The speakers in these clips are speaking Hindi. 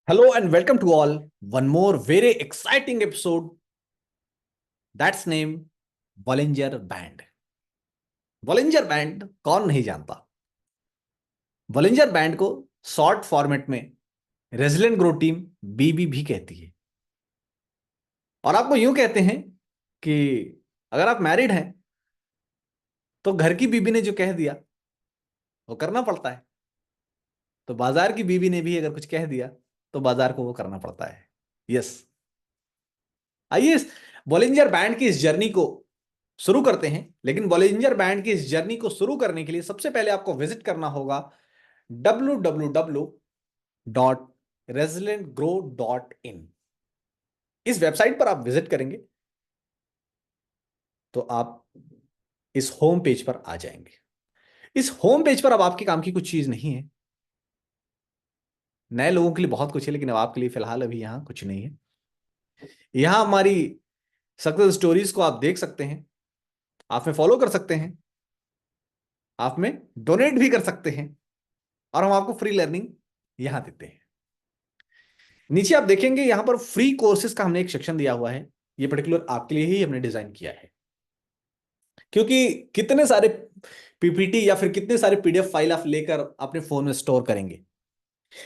Hello and welcome to all. One more very exciting episode that's named Bollinger Band. Bollinger Band कौन नहीं जानता? Bollinger Band को शॉर्ट फॉर्मेट में रेजिलेंट ग्रो टीम बीबी भी कहती है। और आपको यूं कहते हैं कि अगर आप मैरिड हैं तो घर की बीबी ने जो कह दिया वो करना पड़ता है, तो बाजार की बीबी ने भी अगर कुछ कह दिया तो बाजार को वो करना पड़ता है। यस, आइए इस बॉलिंजर बैंड की इस जर्नी को शुरू करते हैं। लेकिन बॉलिंजर बैंड की इस जर्नी को शुरू करने के लिए सबसे पहले आपको विजिट करना होगा www.resilentgrow.in। इस वेबसाइट पर आप विजिट करेंगे तो आप इस होम पेज पर आ जाएंगे। इस होम पेज पर अब आपके काम की कुछ चीज नहीं है। नए लोगों के लिए बहुत कुछ है, लेकिन अब आपके लिए फिलहाल अभी यहां कुछ नहीं है। यहां हमारी सक्सेस स्टोरीज को आप देख सकते हैं, आप में फॉलो कर सकते हैं, आप में डोनेट भी कर सकते हैं, और हम आपको फ्री लर्निंग यहां देते हैं। नीचे आप देखेंगे यहां पर फ्री कोर्सेज का हमने एक सेक्शन दिया हुआ है। ये पर्टिकुलर आपके लिए ही हमने डिजाइन किया है, क्योंकि कितने सारे पीपीटी या फिर कितने सारे पीडीएफ फाइल आप लेकर अपने फोन में स्टोर करेंगे।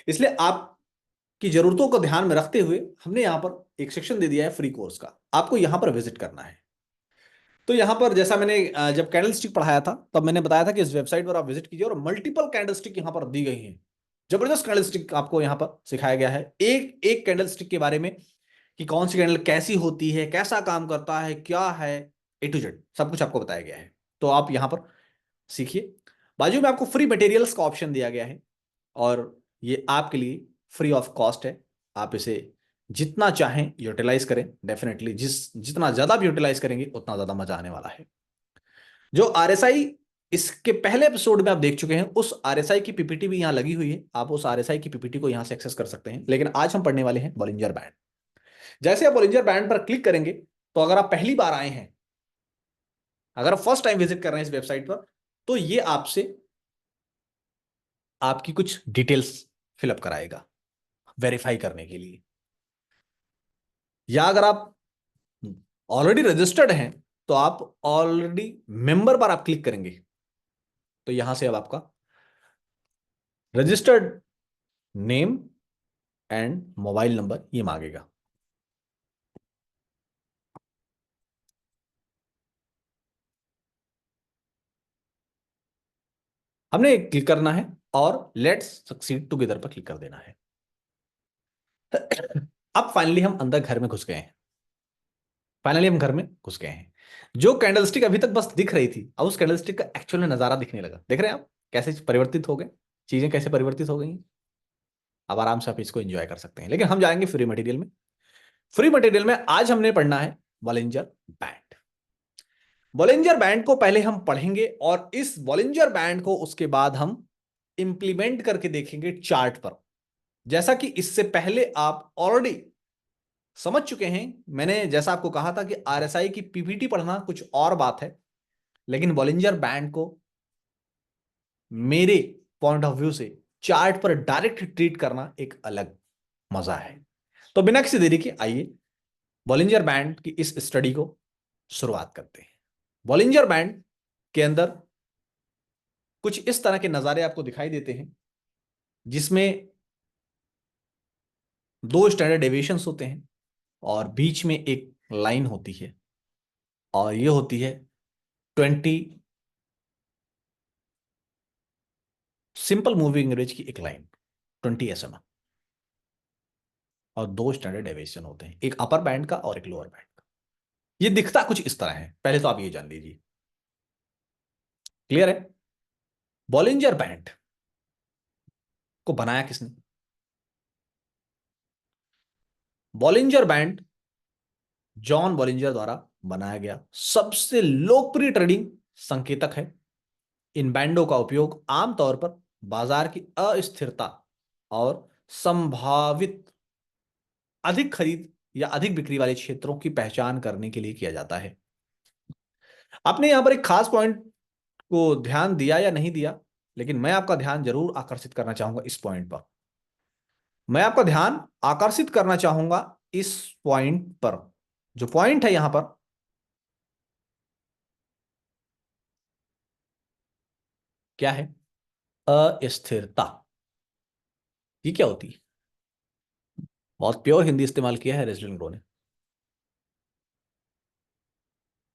इसलिए आपकी जरूरतों को ध्यान में रखते हुए हमने यहां पर एक सेक्शन दे दिया है फ्री कोर्स का। आपको यहां पर विजिट करना है। तो यहां पर जैसा मैंने जब कैंडल स्टिक पढ़ाया था तब मैंने बताया था कि इस वेबसाइट पर आप विजिट कीजिए, और मल्टीपल कैंडल स्टिक यहां पर दी गई हैं। जबरदस्त कैंडल स्टिक आपको यहां पर सिखाया गया है, एक एक कैंडल स्टिक के बारे में, कि कौन सी कैंडल कैसी होती है, कैसा काम करता है, क्या है, ए टू जेड सब कुछ आपको बताया गया है। तो आप यहां पर सीखिए। बाजू में आपको फ्री मटेरियल्स का ऑप्शन दिया गया है, और ये आपके लिए फ्री ऑफ कॉस्ट है। आप इसे जितना चाहें यूटिलाइज करें। डेफिनेटली जितना ज्यादा आप यूटिलाइज करेंगे उतना ज्यादा मजा आने वाला है। जो आरएसआई इसके पहले एपिसोड में आप देख चुके हैं, उस आरएसआई की पीपीटी भी यहां लगी हुई है। आप उस आरएसआई की पीपीटी को यहां से एक्सेस कर सकते हैं। लेकिन आज हम पढ़ने वाले हैं बॉलिंजर बैंड। जैसे आप बॉलिंजर बैंड पर क्लिक करेंगे तो अगर आप पहली बार आए हैं, अगर आप फर्स्ट टाइम विजिट कर रहे हैं इस वेबसाइट पर, तो ये आपसे आपकी कुछ डिटेल्स फिलअप कराएगा वेरीफाई करने के लिए। या अगर आप ऑलरेडी रजिस्टर्ड हैं तो आप ऑलरेडी मेंबर पर आप क्लिक करेंगे तो यहां से अब आपका registered name and mobile number ये मांगेगा। हमने क्लिक करना है और लेट्स सक्सीड टुगेदर पर क्लिक कर देना है। अब फाइनली हम अंदर घर में घुस गए हैं। फाइनली हम घर में घुस गए हैं। जो कैंडलस्टिक अभी तक बस दिख रही थी, अब उस कैंडलस्टिक का एक्चुअल में नजारा दिखने लगा। देख रहे हैं आप कैसे परिवर्तित हो गए, चीजें कैसे परिवर्तित हो गई। अब आराम से आप इसको एंजॉय कर सकते हैं। लेकिन हम जाएंगे फ्री मटेरियल में। फ्री मटेरियल में आज हमने पढ़ना है बॉलिंजर बैंड। बॉलिंजर बैंड को पहले हम पढ़ेंगे, और इस बॉलिंजर बैंड को उसके बाद हम इंप्लीमेंट करके देखेंगे चार्ट पर। जैसा कि इससे पहले आप ऑलरेडी समझ चुके हैं, मैंने जैसा आपको कहा था कि आरएसआई की पीपीटी पढ़ना कुछ और बात है, लेकिन बॉलिंजर बैंड को मेरे पॉइंट ऑफ व्यू से चार्ट पर डायरेक्ट ट्रीट करना एक अलग मजा है। तो बिना किसी देरी के आइए बॉलिंजर बैंड की इस स्टडी को शुरुआत करते हैं। बॉलिंजर बैंड के अंदर कुछ इस तरह के नजारे आपको दिखाई देते हैं, जिसमें दो स्टैंडर्ड डेविएशंस होते हैं और बीच में एक लाइन होती है, और ये होती है 20 सिंपल मूविंग एवरेज की एक लाइन 20 SMA। और दो स्टैंडर्ड डेविएशन होते हैं, एक अपर बैंड का और एक लोअर बैंड का। ये दिखता कुछ इस तरह है। पहले तो आप ये जान लीजिए। क्लियर है? बॉलिंजर बैंड को बनाया किसने? बॉलिंजर बैंड जॉन बॉलिंजर द्वारा बनाया गया सबसे लोकप्रिय ट्रेडिंग संकेतक है। इन बैंडों का उपयोग आमतौर पर बाजार की अस्थिरता और संभावित अधिक खरीद या अधिक बिक्री वाले क्षेत्रों की पहचान करने के लिए किया जाता है। आपने यहां पर एक खास पॉइंट को ध्यान दिया या नहीं दिया, लेकिन मैं आपका ध्यान जरूर आकर्षित करना चाहूंगा इस पॉइंट पर। मैं आपका ध्यान आकर्षित करना चाहूंगा इस पॉइंट पर। जो पॉइंट है यहां पर, क्या है? अस्थिरता। ये क्या होती है? बहुत प्योर हिंदी इस्तेमाल किया है रेजिडेंट ग्रो ने।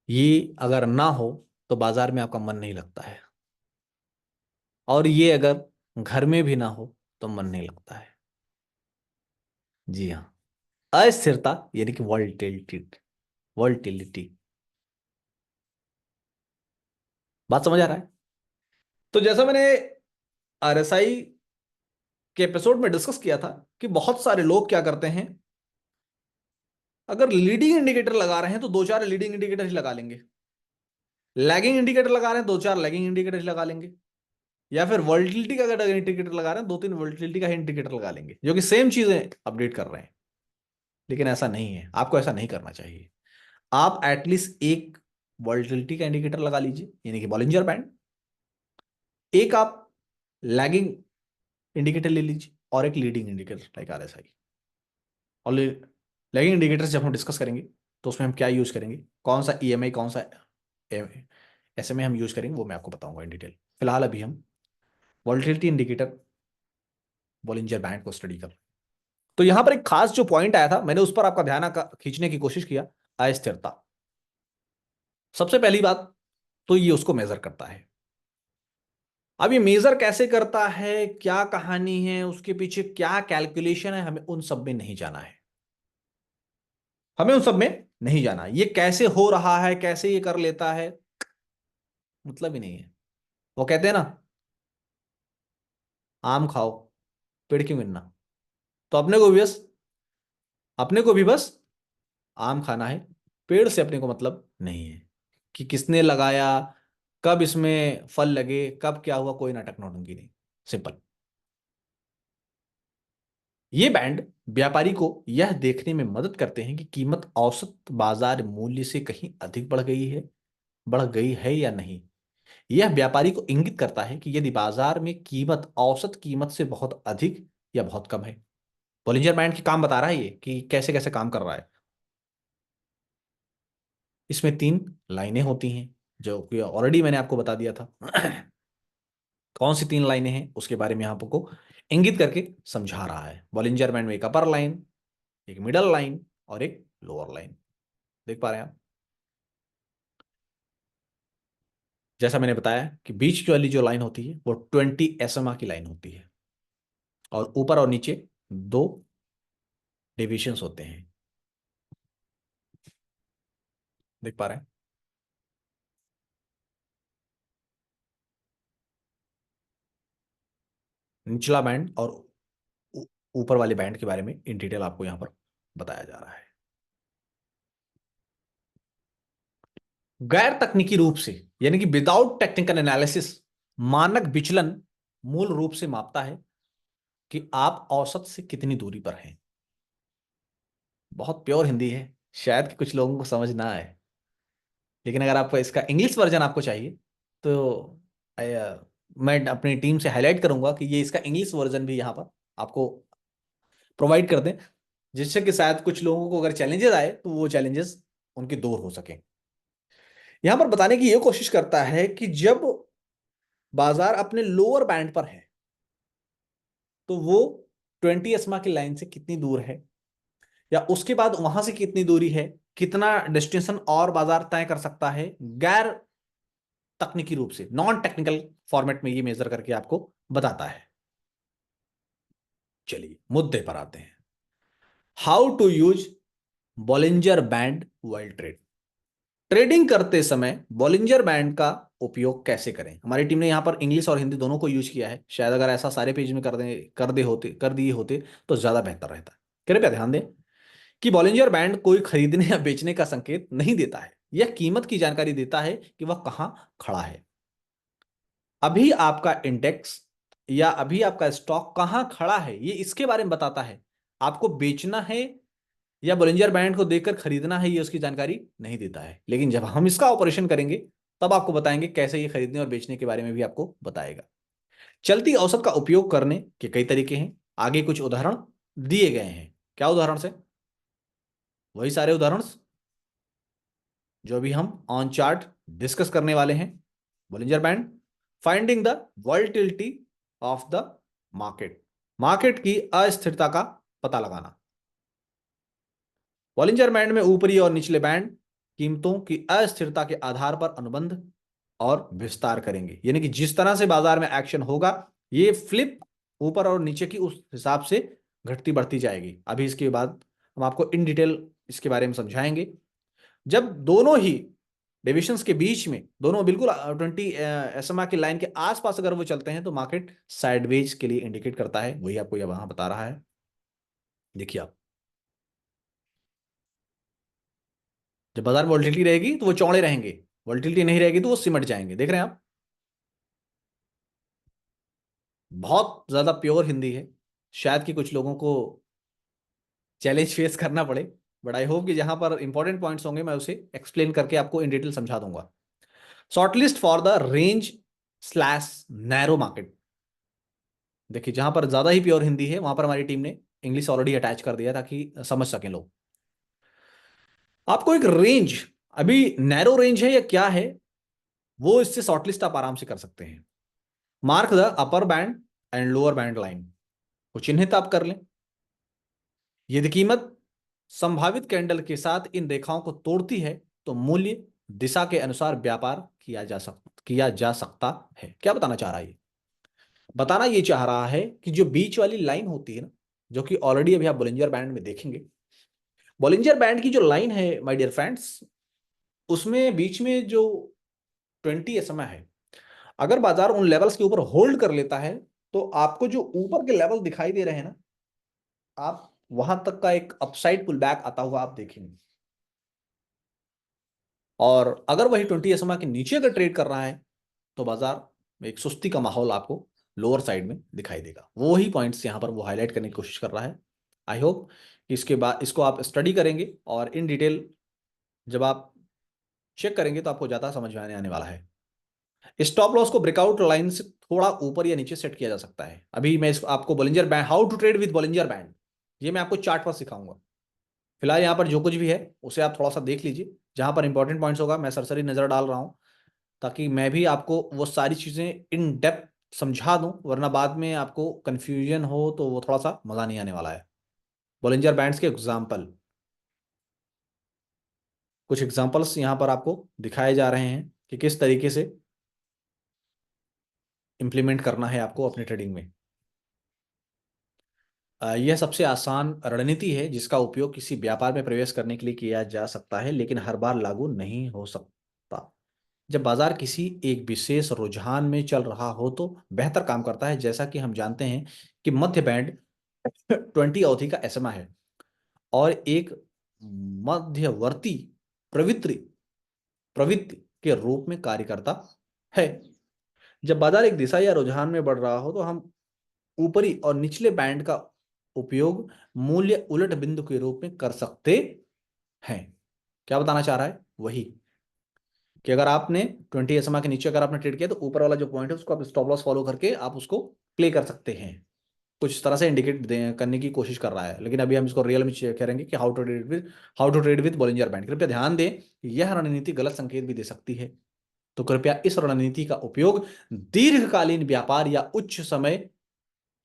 ये अगर ना हो तो बाजार में आपका मन नहीं लगता है, और ये अगर घर में भी ना हो तो मन नहीं लगता है। जी हाँ, अस्थिरता यानी कि वॉल्टिलिटी। वॉल्टिलिटी। बात समझ आ रहा है? तो जैसा मैंने आरएसआई के एपिसोड में डिस्कस किया था कि बहुत सारे लोग क्या करते हैं, अगर लीडिंग इंडिकेटर लगा रहे हैं तो दो चार लीडिंग इंडिकेटर ही लगा लेंगे। लैगिंग इंडिकेटर लगा रहे हैं, दो चार लैगिंग इंडिकेटर ही लगा लेंगे। या फिर वोल्टिलिटी का अगर इंडिकेटर लगा रहे हैं, दो तीन वोल्टिलिटी का इंडिकेटर लगा लेंगे, जो कि सेम चीजें अपडेट कर रहे हैं। लेकिन ऐसा नहीं है, आपको ऐसा नहीं करना चाहिए। आप एटलीस्ट एक वोल्टिलिटी का इंडिकेटर लगा लीजिए, यानी कि बॉलिंजर बैंड। एक आप लैगिंग इंडिकेटर ले लीजिए, और एक लीडिंग इंडिकेटर लाइक आरएसआई। और लैगिंग इंडिकेटर्स जब हम डिस्कस करेंगे तो उसमें हम क्या यूज करेंगे, कौन सा ईएमआई, कौन सा एसएमए हम यूज करेंगे, वो मैं आपको बताऊंगा इन डिटेल। फिलहाल अभी हम वोल्टिलिटी इंडिकेटर, बॉलिंजर बैंड को स्टडी कर। तो यहां पर एक खास जो पॉइंट आया था, मैंने उस पर आपका ध्यान खींचने की कोशिश किया। अस्थिरता। सबसे पहली बात तो ये उसको मेजर करता है। अब ये मेजर कैसे करता है, क्या कहानी है उसके पीछे, क्या कैलकुलेशन है, हमें उन सब में नहीं जाना है। हमें उन सब में नहीं जाना, ये कैसे हो रहा है, कैसे ये कर लेता है, मतलब ही नहीं है। वो कहते हैं ना, आम खाओ पेड़ क्यों गिनना। तो अपने को भी बस आम खाना है, पेड़ से अपने को मतलब नहीं है कि किसने लगाया, कब इसमें फल लगे, कब क्या हुआ, कोई नाटक नौटंकी नहीं। सिंपल। ये बैंड व्यापारी को यह देखने में मदद करते हैं कि कीमत औसत बाजार मूल्य से कहीं अधिक बढ़ गई है या नहीं। यह व्यापारी को इंगित करता है कि यदि बाजार में कीमत औसत कीमत से बहुत अधिक या बहुत कम है। बॉलिंजर बैंड की काम बता रहा है ये कि कैसे कैसे काम कर रहा है। इसमें तीन लाइनें होती हैं, जो कि ऑलरेडी मैंने आपको बता दिया था। कौन सी तीन लाइनें हैं उसके बारे में आपको इंगित करके समझा रहा है। बॉलिंजर बैंड में एक अपर लाइन, एक मिडल लाइन और एक लोअर लाइन। देख पा रहे हैं आप? जैसा मैंने बताया कि बीच वाली जो लाइन होती है वो 20 SMA की लाइन होती है, और ऊपर और नीचे दो डिविजन्स होते हैं। देख पा रहे हैं? निचला बैंड और ऊ- ऊपर वाले बैंड के बारे में इन डिटेल आपको यहां पर बताया जा रहा है। गैर तकनीकी रूप से, यानी कि विदाउट टेक्निकल एनालिसिस, मानक विचलन मूल रूप से मापता है कि आप औसत से कितनी दूरी पर हैं। बहुत प्योर हिंदी है, शायद कि कुछ लोगों को समझ ना आए। लेकिन अगर आपको इसका इंग्लिश वर्जन आपको चाहिए तो मैं अपनी टीम से हाईलाइट करूंगा कि ये इसका इंग्लिश वर्जन भी यहाँ पर आपको प्रोवाइड कर दें, जिससे कि शायद कुछ लोगों को अगर चैलेंजेस आए तो वो चैलेंजेस उनके दूर हो सकें। यहां पर बताने की ये कोशिश करता है कि जब बाजार अपने लोअर बैंड पर है तो वो 20 SMA की लाइन से कितनी दूर है, या उसके बाद वहां से कितनी दूरी है, कितना डेस्टिनेशन और बाजार तय कर सकता है। गैर तकनीकी रूप से, नॉन टेक्निकल फॉर्मेट में ये मेजर करके आपको बताता है। चलिए मुद्दे पर आते हैं। How to use Bollinger band while trade. Trading करते समय बॉलिंजर बैंड का उपयोग कैसे करें। हमारी टीम ने यहां पर इंग्लिश और हिंदी दोनों को यूज किया है। शायद अगर ऐसा सारे पेज में कर दिए होते तो ज्यादा बेहतर रहता। कृपया ध्यान दें कि बॉलिंजर बैंड कोई खरीदने या बेचने का संकेत नहीं देता है, यह कीमत की जानकारी देता है कि वह कहां खड़ा है। अभी आपका इंडेक्स या अभी आपका स्टॉक कहां खड़ा है, ये इसके बारे में बताता है। आपको बेचना है या बॉलिंजर बैंड को देखकर खरीदना है, ये उसकी जानकारी नहीं देता है। लेकिन जब हम इसका ऑपरेशन करेंगे तब आपको बताएंगे कैसे ये खरीदने और बेचने के बारे में भी आपको बताएगा। चलती औसत का उपयोग करने के कई तरीके हैं, आगे कुछ उदाहरण दिए गए हैं। क्या उदाहरण से? वही सारे उदाहरण जो अभी हम ऑन चार्ट डिस्कस करने वाले हैं। Bollinger band, finding the volatility of the market, market की अस्थिरता का पता लगाना। बॉलिंजर बैंड में ऊपरी और निचले बैंड कीमतों की अस्थिरता के आधार पर अनुबंध और विस्तार करेंगे, यानी कि जिस तरह से बाजार में एक्शन होगा ये फ्लिप ऊपर और नीचे की उस हिसाब से घटती बढ़ती जाएगी। अभी इसके बाद हम आपको इन डिटेल इसके बारे में समझाएंगे। जब दोनों ही डिविशंस के बीच में, दोनों बिल्कुल 20 SMA की लाइन के आसपास अगर वो चलते हैं तो मार्केट साइडवेज के लिए इंडिकेट करता है। वही आपको ये वहां बता रहा है, देखिए आप। जब बाजार में वोल्टिलिटी रहेगी तो वो चौड़े रहेंगे, वोल्टिलिटी नहीं रहेगी तो वो सिमट जाएंगे। देख रहे हैं आप, बहुत ज्यादा प्योर हिंदी है। शायद कि कुछ लोगों को चैलेंज फेस करना पड़े, बट आई होप कि जहां पर इंपॉर्टेंट पॉइंट्स होंगे मैं उसे एक्सप्लेन करके आपको इन डिटेल समझा दूंगा। Shortlist for the range slash narrow market. देखिए जहां पर ज्यादा ही प्योर हिंदी है वहां पर हमारी टीम ने इंग्लिश ऑलरेडी अटैच कर दिया ताकि समझ सकें लोग। आपको एक रेंज, अभी नैरो रेंज है या क्या है, वो इससे शॉर्टलिस्ट आप आराम से कर सकते हैं। Mark the upper band and lower band line को चिन्हित आप कर लें। यदि कीमत संभावित कैंडल के साथ इन रेखाओं को तोड़ती है तो मूल्य दिशा के अनुसार व्यापार किया जा सकता है। क्या बताना चाह रहा है ये? बताना ये चाह रहा है कि जो बीच वाली लाइन होती है ना, जो कि ऑलरेडी अभी आप बोलिंजर बैंड में देखेंगे, बॉलिंजर बैंड की जो लाइन है माय डियर फ्रेंड्स, उसमें बीच में जो 20 SMA है, अगर बाजार उन लेवल्स के ऊपर होल्ड कर लेता है तो आपको जो ऊपर के लेवल दिखाई दे रहे हैं ना, आप वहां तक का एक अपसाइड पुल बैक आता हुआ आप देखेंगे। और अगर वही 20 SMA के नीचे अगर ट्रेड कर रहा है तो बाजार में एक सुस्ती का माहौल आपको लोअर साइड में दिखाई देगा। वो ही पॉइंट्स यहाँ पर वो हाईलाइट करने की कोशिश कर रहा है। आई होप इसके बाद इसको आप स्टडी करेंगे और इन डिटेल जब आप चेक करेंगे तो आपको ज़्यादा समझ में आने वाला है। स्टॉप लॉस को ब्रेकआउट लाइन से थोड़ा ऊपर या नीचे सेट किया जा सकता है। अभी मैं आपको Bollinger band, how to trade with Bollinger band, ये मैं आपको चार्ट पर सिखाऊंगा। फिलहाल यहाँ पर जो कुछ भी है उसे आप थोड़ा सा देख लीजिए, जहां पर इंपॉर्टेंट पॉइंट्स होगा मैं सरसरी नजर डाल रहा हूँ ताकि मैं भी आपको वो सारी चीजें इन डेप्थ समझा दूं, वरना बाद में आपको कंफ्यूजन हो तो वो थोड़ा सा मजा नहीं आने वाला है। बॉलिंजर बैंड्स के एग्जाम्पल, कुछ एग्जाम्पल्स यहाँ पर आपको दिखाए जा रहे हैं कि किस तरीके से इंप्लीमेंट करना है आपको अपने ट्रेडिंग में। यह सबसे आसान रणनीति है जिसका उपयोग किसी व्यापार में प्रवेश करने के लिए किया जा सकता है, लेकिन हर बार लागू नहीं हो सकता। जब बाजार किसी एक विशेष रुझान में चल रहा हो तो बेहतर काम करता है। जैसा कि हम जानते हैं कि मध्य बैंड 20 अवधि का SMA है और एक मध्यवर्ती प्रवृत्ति प्रवृत्ति के रूप में कार्य करता है। जब बाजार एक दिशा या रुझान में बढ़ रहा हो तो हम ऊपरी और निचले बैंड का उपयोग मूल्य उलट बिंदु के रूप में कर सकते हैं। क्या बताना चाह रहा है? वही कि अगर आपने 20 SMA के नीचे अगर आपने ट्रेड किया तो ऊपर वाला जो पॉइंट है उसको आप स्टॉप लॉस फॉलो करके आप उसको प्ले कर सकते हैं। कुछ इस तरह से इंडिकेट करने की कोशिश कर रहा है, लेकिन अभी हम इसको रियल में चेक करेंगे कि how to trade with Bollinger band. कृपया ध्यान दें, यह रणनीति गलत संकेत भी दे सकती है, तो कृपया इस रणनीति का उपयोग दीर्घकालीन व्यापार या उच्च समय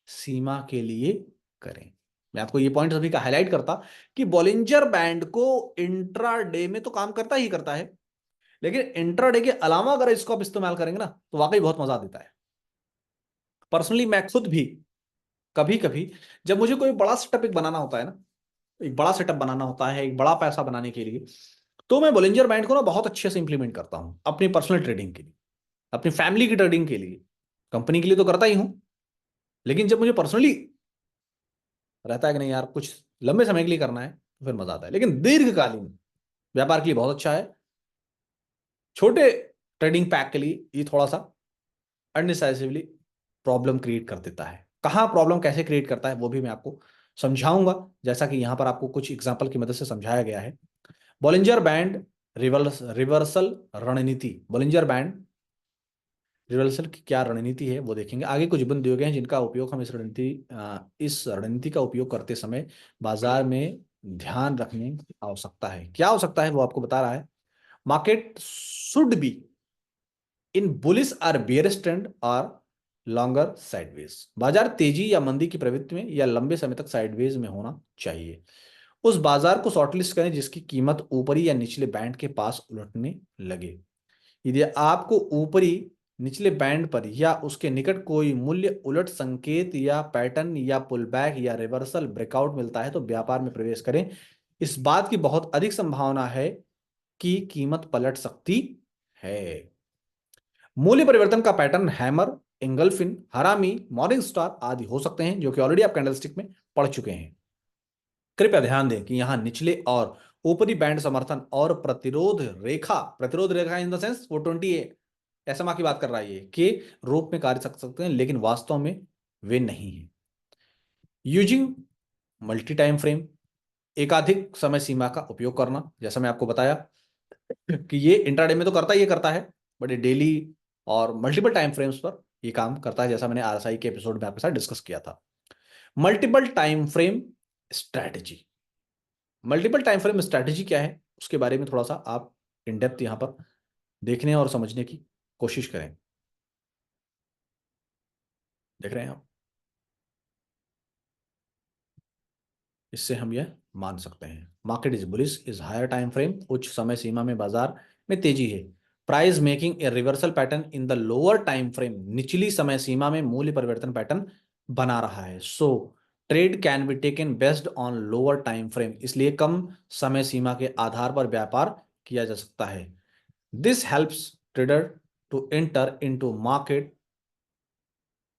सीमा के लिए करें। मैं आपको ये पॉइंट अभी का हाईलाइट करता कि बॉलिंजर बैंड को इंट्राडे में तो काम करता ही करता है, लेकिन इंट्राडे के अलावा अगर इसको आप इस्तेमाल करेंगे ना तो वाकई बहुत मजा देता है। पर्सनली मैं खुद भी कभी कभी जब मुझे कोई बड़ा सेटअप एक बनाना होता है ना, एक बड़ा सेटअप बनाना होता है एक बड़ा पैसा बनाने के लिए, तो मैं बॉलिंजर बैंड को ना बहुत अच्छे से इंप्लीमेंट करता हूं अपनी पर्सनल ट्रेडिंग के लिए, अपनी फैमिली की ट्रेडिंग के लिए। कंपनी के लिए तो करता ही हूं, लेकिन जब मुझे पर्सनली रहता है कि नहीं यार कुछ लंबे समय के लिए करना है तो फिर मजा आता है। लेकिन दीर्घकालीन व्यापार के लिए बहुत अच्छा है। छोटे ट्रेडिंग पैक के लिए ये थोड़ा सा अनडिसाइसिवली प्रॉब्लम क्रिएट कर देता है। कहाँ प्रॉब्लम कैसे क्रिएट करता है वो भी मैं आपको समझाऊंगा, जैसा कि यहां पर आपको कुछ एग्जांपल की मदद से समझाया गया है। बॉलिंजर बैंड रिवर्सल रणनीति। बॉलिंजर बैंड रिवर्सल की क्या रणनीति है वो देखेंगे। आगे कुछ बिंदु दिए गए हैं जिनका उपयोग हम इस रणनीति का उपयोग करते समय बाजार में ध्यान रखने की आवश्यकता है। क्या आवश्यकता है वो आपको बता रहा है। Market should be in bullish और बेयरिश ट्रेंड और लॉन्गर साइडवेज। बाजार तेजी या मंदी की प्रवृत्ति में या लंबे समय तक साइडवेज में होना चाहिए। उस बाजार को शॉर्टलिस्ट करें जिसकी कीमत ऊपरी या निचले बैंड के पास उलटने लगे। यदि आपको ऊपरी निचले बैंड पर या उसके निकट कोई मूल्य उलट संकेत या पैटर्न या पुलबैक या रिवर्सल ब्रेकआउट मिलता है तो व्यापार में प्रवेश करें। इस बात की बहुत अधिक संभावना है कि कीमत पलट सकती है। मूल्य परिवर्तन का पैटर्न हैमर, इंगल्फिन, हरामी, मॉर्निंग स्टार आदि हो सकते हैं जो कि ऑलरेडी आप कैंडलस्टिक में पढ़ चुके हैं। कृपया ध्यान दें कि यहां निचले और ऊपरी बैंड समर्थन और प्रतिरोध रेखा इन द सेंस 420 SMA की बात कर रहा है ये के रूप में कार्य कर सकते हैं, लेकिन वास्तव में वे नहीं है। यूजिंग मल्टी टाइम फ्रेम, एकाधिक समय सीमा का उपयोग करना, जैसा मैं आपको बताया कि ये इंट्राडे में तो करता है, बट ये डेली और मल्टीपल टाइम फ्रेम्स पर ये काम करता है, जैसा मैंने RSI के एपिसोड में आपके साथ डिस्कस किया था। Multiple time frame strategy, multiple time frame strategy क्या है उसके बारे में थोड़ा सा आप इन डेप्थ यहां पर देखने और समझने की कोशिश करें। देख रहे हैं आप, इससे हम यह मान सकते हैं market is bullish is higher time frame, उच्च समय सीमा में बाजार में तेजी है। Price making a reversal pattern in the lower time frame, निचली समय सीमा में मूल्य परिवर्तन पैटर्न बना रहा है। So trade can be taken based on lower time frame, इसलिए कम समय सीमा के आधार पर व्यापार किया जा सकता है। This helps trader to enter into market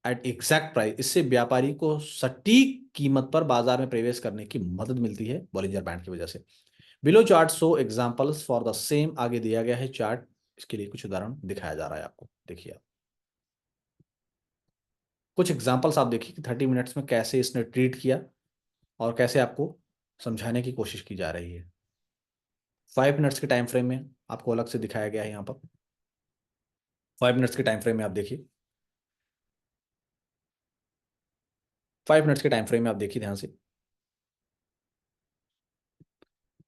at exact price, इससे व्यापारी को सटीक कीमत पर बाजार में प्रवेश करने की मदद मिलती है बॉलिंजर बैंड की वजह से। Below chart show examples for the same, आगे दिया गया है चार्ट, इसके लिए कुछ उदाहरण दिखाया जा रहा है आपको। देखिए आप कुछ एग्जांपल्स आप देखिए कि 30 मिनट्स में कैसे इसने ट्रीट किया और कैसे आपको समझाने की कोशिश की जा रही है। 5 मिनट्स के टाइम फ्रेम में आपको अलग से दिखाया गया है यहाँ पर। 5 मिनट्स के टाइम फ्रेम में आप देखिए, 5 मिनट्स के टाइम फ्रेम में आप देखिए ध्यान से।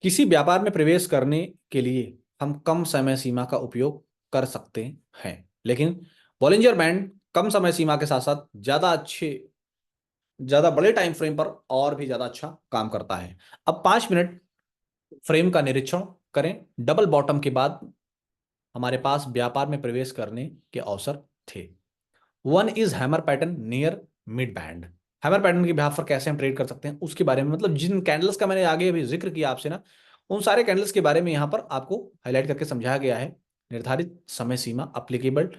किसी व्यापार में प्रवेश करने के लिए हम कम समय सीमा का उपयोग कर सकते हैं, लेकिन बॉलिंजर बैंड कम समय सीमा के साथ साथ ज्यादा बड़े टाइम फ्रेम पर और भी ज्यादा अच्छा काम करता है। अब 5 मिनट फ्रेम का निरीक्षण करें। डबल बॉटम के बाद हमारे पास व्यापार में प्रवेश करने के अवसर थे। One is hammer pattern near mid band, hammer pattern के बिहाफ पर कैसे हम ट्रेड कर सकते हैं उसके बारे में, मतलब जिन कैंडल्स का मैंने आगे अभी जिक्र किया आपसे ना, उन सारे कैंडल्स के बारे में यहां पर आपको हाईलाइट करके समझाया गया है। निर्धारित समय सीमा applicable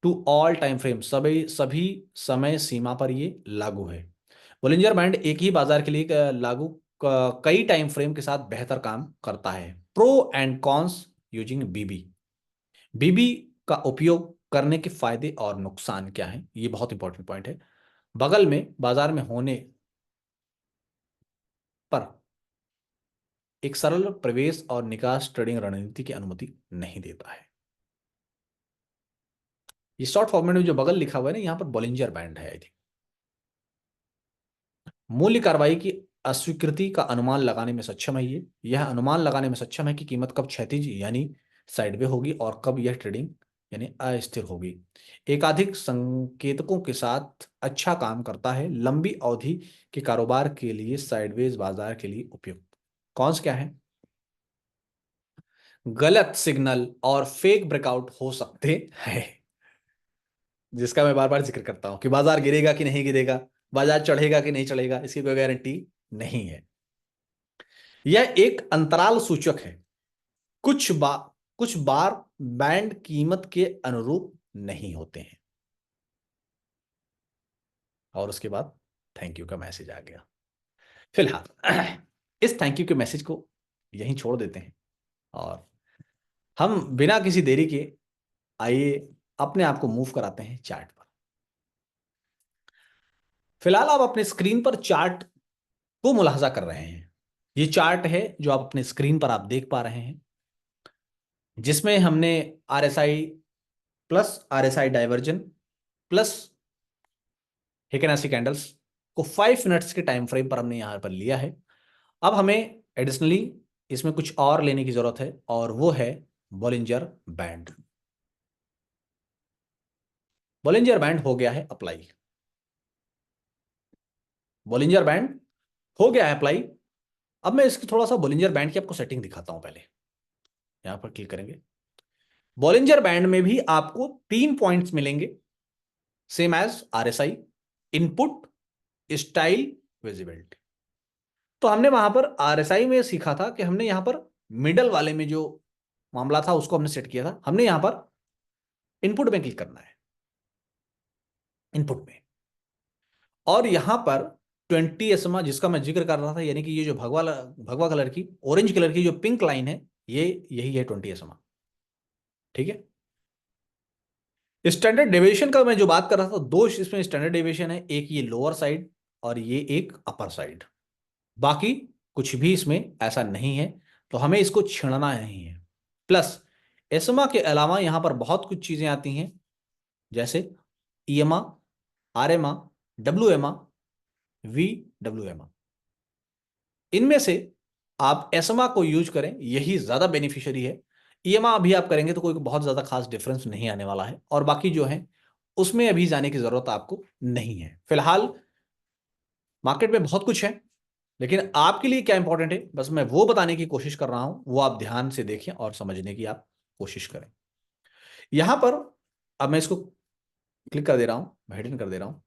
to all time frame, सभी सभी समय सीमा पर ये लागू है। बोलिंजर बैंड एक ही बाजार के लिए लागू कई टाइम फ्रेम के साथ बेहतर काम करता है। प्रो एंड कॉन्स यूजिंग बीबी, बीबी का उपयोग करने के फायदे और नुकसान क्या हैं, ये बहुत इंपॉर्टेंट पॉइंट है। बगल में बाजार में होने पर एक सरल प्रवेश और निकास ट्रेडिंग रणनीति की अनुमति नहीं देता है। ये शॉर्ट फॉर्मेट में जो बगल लिखा हुआ है ना, यहां पर बॉलिंजर बैंड है। आई थिंक मूल्य कार्रवाई की अस्वीकृति का अनुमान लगाने में सक्षम है। ये यह अनुमान लगाने में सक्षम है कि कीमत कब क्षैतिज यानी साइडवे होगी और कब यह ट्रेडिंग यानी अस्थिर होगी। एकाधिक संकेतकों के साथ अच्छा काम करता है। लंबी अवधि के कारोबार के लिए साइडवेज बाजार के लिए उपयुक्त। कौन क्या है, गलत सिग्नल और फेक ब्रेकआउट हो सकते हैं, जिसका मैं बार बार जिक्र करता हूं कि बाजार गिरेगा कि नहीं गिरेगा, बाजार चढ़ेगा कि नहीं चढ़ेगा, इसकी कोई गारंटी नहीं है। यह एक अंतराल सूचक है। कुछ बार कुछ बार बैंड कीमत के अनुरूप नहीं होते हैं। और उसके बाद थैंक यू का मैसेज आ गया। फिलहाल इस थैंक यू के मैसेज को यहीं छोड़ देते हैं और हम बिना किसी देरी के आइए अपने आप को मूव कराते हैं चार्ट पर। फिलहाल आप अपने स्क्रीन पर चार्ट को मुलाहाजा कर रहे हैं। ये चार्ट है जो आप अपने स्क्रीन पर आप देख पा रहे हैं, जिसमें हमने RSI plus RSI divergence plus Heikin Ashi candles को 5 मिनट्स के टाइम फ्रेम पर हमने यहां पर लिया है। अब हमें एडिशनली इसमें कुछ और लेने की जरूरत है और वो है बॉलिंजर बैंड। बॉलिंजर बैंड हो गया है अप्लाई। बॉलिंजर बैंड हो गया है अप्लाई। अब मैं इसकी थोड़ा सा बॉलिंजर बैंड की आपको सेटिंग दिखाता हूं। पहले यहां पर क्लिक करेंगे। बॉलिंजर बैंड में भी आपको 3 पॉइंट्स मिलेंगे, same as RSI, input, style, visibility. तो हमने वहां पर RSI में सीखा था कि हमने यहां पर मिडल वाले में जो मामला था उसको हमने सेट किया था। हमने यहां पर इनपुट में क्लिक करना है, इनपुट में। और यहां पर 20 SMA जिसका मैं जिक्र कर रहा था, यानी कि ये जो भगवा भगवा कलर की, ऑरेंज कलर की जो पिंक लाइन है, ये यही है 20 SMA। ठीक है। स्टैंडर्ड डेविएशन का मैं जो बात कर रहा था, दो इसमें स्टैंडर्ड डेविएशन है, एक ये लोअर साइड और ये एक अपर साइड। बाकी कुछ भी इसमें ऐसा नहीं है, तो हमें इसको छेड़ना नहीं है। प्लस एसमा के अलावा यहां पर बहुत कुछ चीजें आती हैं, जैसे ईएमआ, आरएमआ, डब्ल्यूएमआ, VWMA। इनमें से आप एसमा को यूज करें, यही ज्यादा बेनिफिशियरी है। ईएमआ अभी आप करेंगे तो कोई बहुत ज्यादा खास डिफरेंस नहीं आने वाला है, और बाकी जो है उसमें अभी जाने की जरूरत आपको नहीं है। फिलहाल मार्केट में बहुत कुछ है, लेकिन आपके लिए क्या इंपॉर्टेंट है बस मैं वो बताने की कोशिश कर रहा हूं, वो आप ध्यान से देखें और समझने की आप कोशिश करें। यहां पर अब मैं इसको क्लिक कर दे रहा हूं, हेड इन कर दे रहा हूं।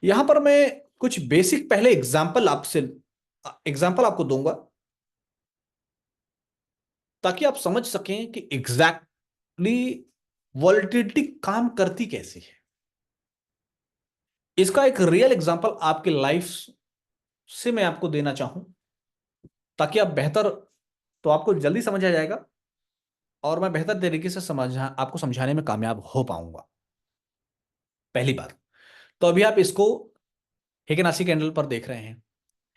यहां पर मैं कुछ बेसिक पहले एग्जाम्पल आपको दूंगा, ताकि आप समझ सकें कि एग्जैक्टली वॉलेटिलिटी काम करती कैसे है। इसका एक रियल एग्जांपल आपके लाइफ से मैं आपको देना चाहूं, ताकि आप बेहतर, तो आपको जल्दी समझ आ जाएगा और मैं बेहतर तरीके से आपको समझाने में कामयाब हो पाऊंगा। पहली बात तो अभी आप इसको हेकेनासी कैंडल पर देख रहे हैं।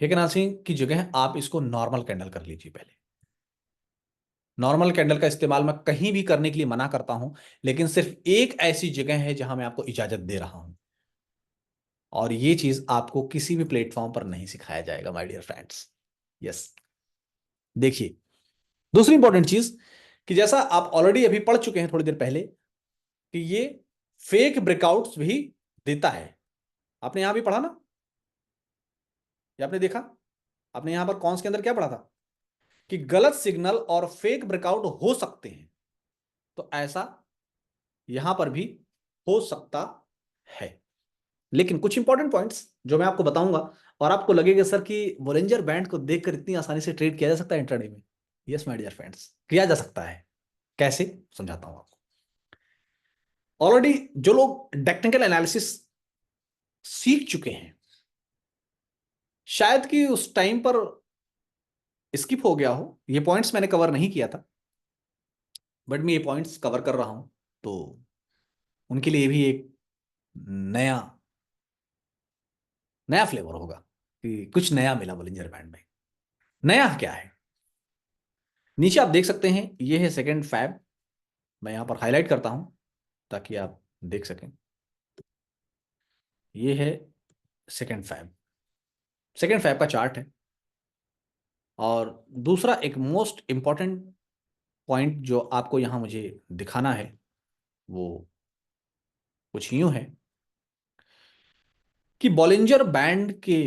हेकेनासी की जगह आप इसको नॉर्मल कैंडल कर लीजिए। पहले नॉर्मल कैंडल का इस्तेमाल मैं कहीं भी करने के लिए मना करता हूं, लेकिन सिर्फ एक ऐसी जगह है जहां मैं आपको इजाजत दे रहा हूं, और ये चीज आपको किसी भी प्लेटफॉर्म पर नहीं सिखाया जाएगा माय डियर फ्रेंड्स। यस। देखिए, दूसरी इंपॉर्टेंट चीज कि जैसा आप ऑलरेडी अभी पढ़ चुके हैं थोड़ी देर पहले, कि ये फेक ब्रेकआउट्स भी देता है। आपने यहां भी पढ़ा ना, या आपने देखा? आपने यहां पर कौन के अंदर क्या पढ़ा था कि गलत सिग्नल और फेक ब्रेकआउट हो सकते हैं, तो ऐसा यहां पर भी हो सकता है। लेकिन कुछ इंपॉर्टेंट पॉइंट्स जो मैं आपको बताऊंगा, और आपको लगेगा सर कि बोलिंजर बैंड को देखकर इतनी आसानी से ट्रेड किया जा सकता है इंट्राडे में। यस माय डियर फ्रेंड्स, किया जा सकता है। कैसे, समझाता हूं आपको। ऑलरेडी जो लोग टेक्निकल एनालिसिस सीख चुके हैं, शायद कि उस टाइम पर स्किप हो गया हो, ये पॉइंट्स मैंने कवर नहीं किया था, बट मैं ये पॉइंट्स कवर कर रहा हूं, तो उनके लिए भी एक नया नया फ्लेवर होगा कि कुछ नया मिला बोलिंजर बैंड में। नया क्या है? नीचे आप देख सकते हैं, ये है सेकेंड फैब। मैं यहां पर हाईलाइट करता हूं ताकि आप देख सकें। ये है सेकेंड फैब, सेकेंड फैब का चार्ट है। और दूसरा एक मोस्ट इंपॉर्टेंट पॉइंट जो आपको यहां मुझे दिखाना है, वो कुछ यूं है कि बॉलिंजर बैंड के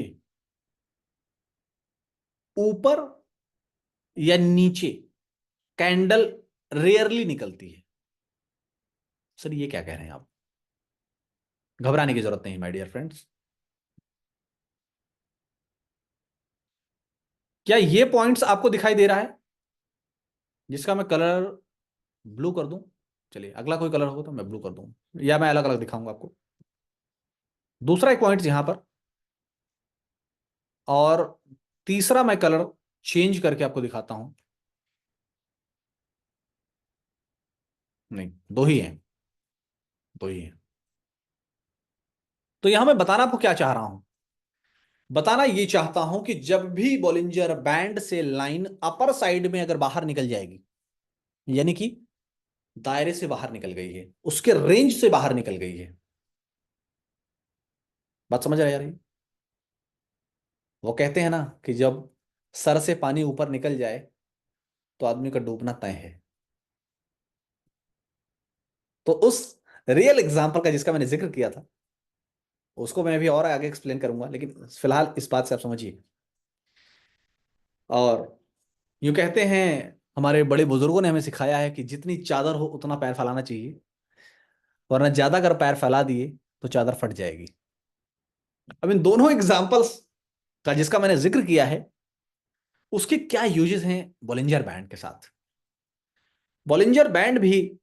ऊपर या नीचे कैंडल रेयरली निकलती है। सर ये क्या कह रहे हैं आप? घबराने की जरूरत नहीं माय डियर फ्रेंड्स। क्या ये पॉइंट्स आपको दिखाई दे रहा है, जिसका मैं कलर ब्लू कर दूं? चलिए, अगला कोई कलर होगा तो मैं ब्लू कर दूं, या मैं अलग अलग दिखाऊंगा आपको। दूसरा एक पॉइंट यहां पर, और तीसरा मैं कलर चेंज करके आपको दिखाता हूं। नहीं, दो ही हैं, दो ही हैं। तो यहां मैं बताना आपको क्या चाह रहा हूं, बताना ये चाहता हूं कि जब भी बॉलिंजर बैंड से लाइन अपर साइड में अगर बाहर निकल जाएगी, यानी कि दायरे से बाहर निकल गई है, उसके रेंज से बाहर निकल गई है। बात समझ आ रही है? वो कहते हैं ना कि जब सर से पानी ऊपर निकल जाए तो आदमी का डूबना तय है। तो उस रियल एग्जाम्पल का जिसका मैंने जिक्र किया था, उसको मैं अभी और आगे एक्सप्लेन करूंगा, लेकिन फिलहाल इस बात से आप समझिए। और यूं कहते हैं, हमारे बड़े बुजुर्गों ने हमें सिखाया है कि जितनी चादर हो उतना पैर फैलाना चाहिए, वरना ज्यादा अगर पैर फैला दिए तो चादर फट जाएगी। अब इन दोनों एग्जाम्पल्स का जिसका मैंने जिक्र किया है, उसके क्या यूजेस हैं बॉलिंजर बैंड के साथ। बॉलिंजर बैंड भी,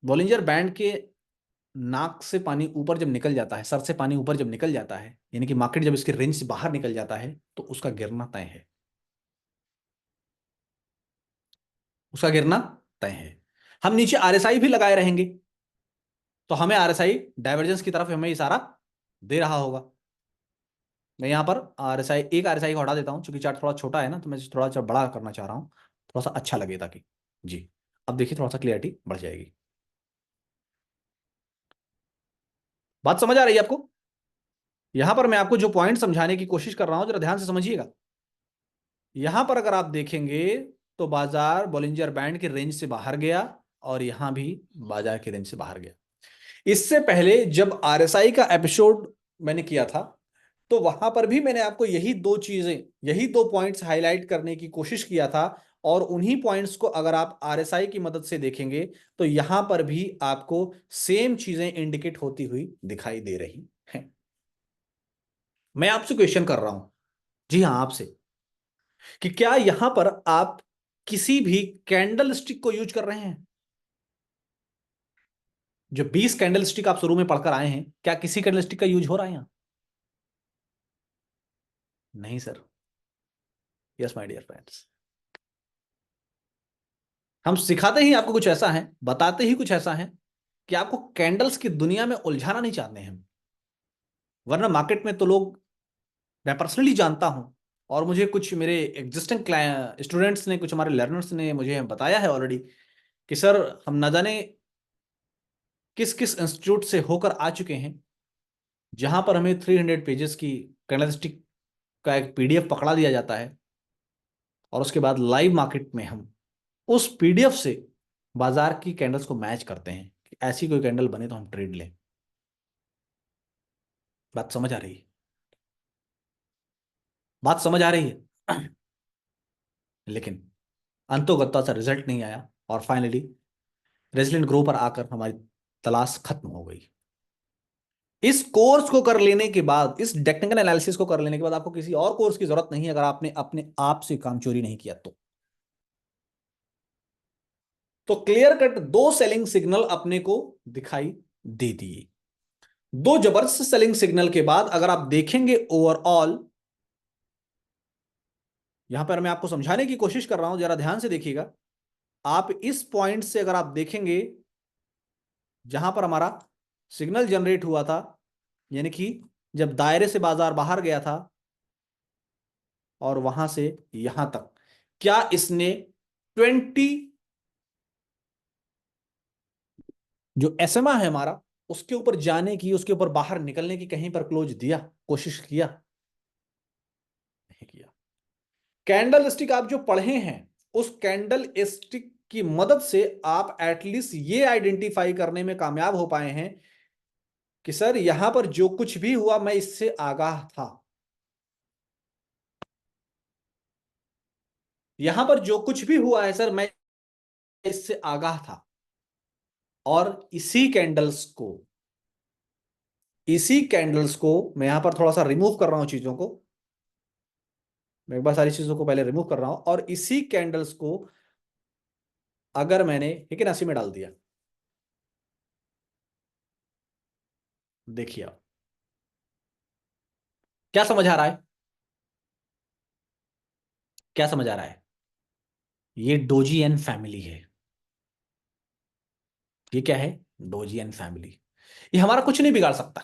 बॉलिंजर बैंड के नाक से पानी ऊपर जब निकल जाता है, सर से पानी ऊपर जब निकल जाता है, यानी कि मार्केट जब इसके रेंज से बाहर निकल जाता है, तो उसका गिरना तय है। उसका गिरना तय है। हम नीचे आरएसआई भी लगाए रहेंगे, तो हमें आरएसआई डाइवर्जेंस की तरफ हमें इशारा दे रहा होगा। मैं यहाँ पर आरएसआई, एक आरएसआई को हटा देता हूँ, क्योंकि चार्ट थोड़ा छोटा है ना, तो मैं थोड़ा सा बड़ा करना चाह रहा हूँ, थोड़ा सा अच्छा लगे ताकि। जी, अब देखिए थोड़ा सा क्लियरिटी बढ़ जाएगी। बात समझ आ रही है आपको? यहां पर मैं आपको जो पॉइंट समझाने की कोशिश कर रहा हूं, जरा ध्यान से समझिएगा। यहां पर अगर आप देखेंगे तो बाजार बॉलिंजर बैंड के रेंज से बाहर गया, और यहां भी बाजार के रेंज से बाहर गया। इससे पहले जब आरएसआई का एपिसोड मैंने किया था, तो वहां पर भी मैंने आपको यही दो चीजें, यही दो पॉइंट्स हाईलाइट करने की कोशिश किया था। और उन्हीं पॉइंट्स को अगर आप आरएसआई की मदद से देखेंगे, तो यहां पर भी आपको सेम चीजें इंडिकेट होती हुई दिखाई दे रही हैं। मैं आपसे क्वेश्चन कर रहा हूं, जी हाँ आपसे, कि क्या यहां पर आप किसी भी कैंडल स्टिक को यूज कर रहे हैं? जो 20 कैंडल स्टिक आप शुरू में पढ़कर आए हैं, क्या किसी कैंडल स्टिक का यूज हो रहा है यहां? नहीं sir. Yes my dear friends, हम सिखाते ही आपको कुछ ऐसा है, बताते ही कुछ ऐसा है, कि आपको कैंडल्स की दुनिया में उलझाना नहीं चाहते हैं। वरना मार्केट में तो लोग, मैं पर्सनली जानता हूं, और मुझे कुछ मेरे एग्जिस्टिंग स्टूडेंट्स ने, कुछ हमारे लर्नर्स ने मुझे बताया है ऑलरेडी, कि सर हम ना जाने किस किस इंस्टीट्यूट से होकर आ चुके हैं, जहां पर हमें 300 पेजेस की कैंडलस्टिक का एक पीडीएफ पकड़ा दिया जाता है, और उसके बाद लाइव मार्केट में हम उस पीडीएफ से बाजार की कैंडल्स को मैच करते हैं, कि ऐसी कोई कैंडल बने तो हम ट्रेड लें। बात समझ आ रही है? बात समझ आ रही है? लेकिन अंतोगत्ता सा रिजल्ट नहीं आया, और फाइनली रेजिलिएंट ग्रो पर आकर हमारी तलाश खत्म हो गई। इस कोर्स को कर लेने के बाद, इस टेक्निकल एनालिसिस को कर लेने के बाद, आपको किसी और कोर्स की जरूरत नहीं है, अगर आपने अपने आप से काम चोरी नहीं किया तो क्लियर कट दो सेलिंग सिग्नल अपने को दिखाई दे दिए। दो जबरदस्त सेलिंग सिग्नल के बाद अगर आप देखेंगे ओवरऑल, यहां पर मैं आपको समझाने की कोशिश कर रहा हूं, जरा ध्यान से देखिएगा। आप इस पॉइंट से अगर आप देखेंगे, जहां पर हमारा सिग्नल जनरेट हुआ था, यानी कि जब दायरे से बाजार बाहर गया था, और वहां से यहां तक, क्या इसने 20, जो एसएमआ है हमारा, उसके ऊपर जाने की, उसके ऊपर बाहर निकलने की कहीं पर क्लोज दिया, कोशिश किया? नहीं किया। कैंडल स्टिक आप जो पढ़े हैं, उस कैंडल स्टिक की मदद से आप एटलीस्ट ये आइडेंटिफाई करने में कामयाब हो पाए हैं कि सर यहां पर जो कुछ भी हुआ मैं इससे आगाह था। यहां पर जो कुछ भी हुआ है सर, मैं इससे आगाह था। और इसी कैंडल्स को मैं यहां पर थोड़ा सा रिमूव कर रहा हूं चीजों को, मैं एक बार सारी चीजों को पहले रिमूव कर रहा हूं, और इसी कैंडल्स को अगर मैंने एक राशि में डाल दिया, देखिए आप क्या समझ आ रहा है? क्या समझ आ रहा है? ये डोजियन फैमिली है। ये क्या है? डोजियन फैमिली। ये हमारा कुछ नहीं बिगाड़ सकता,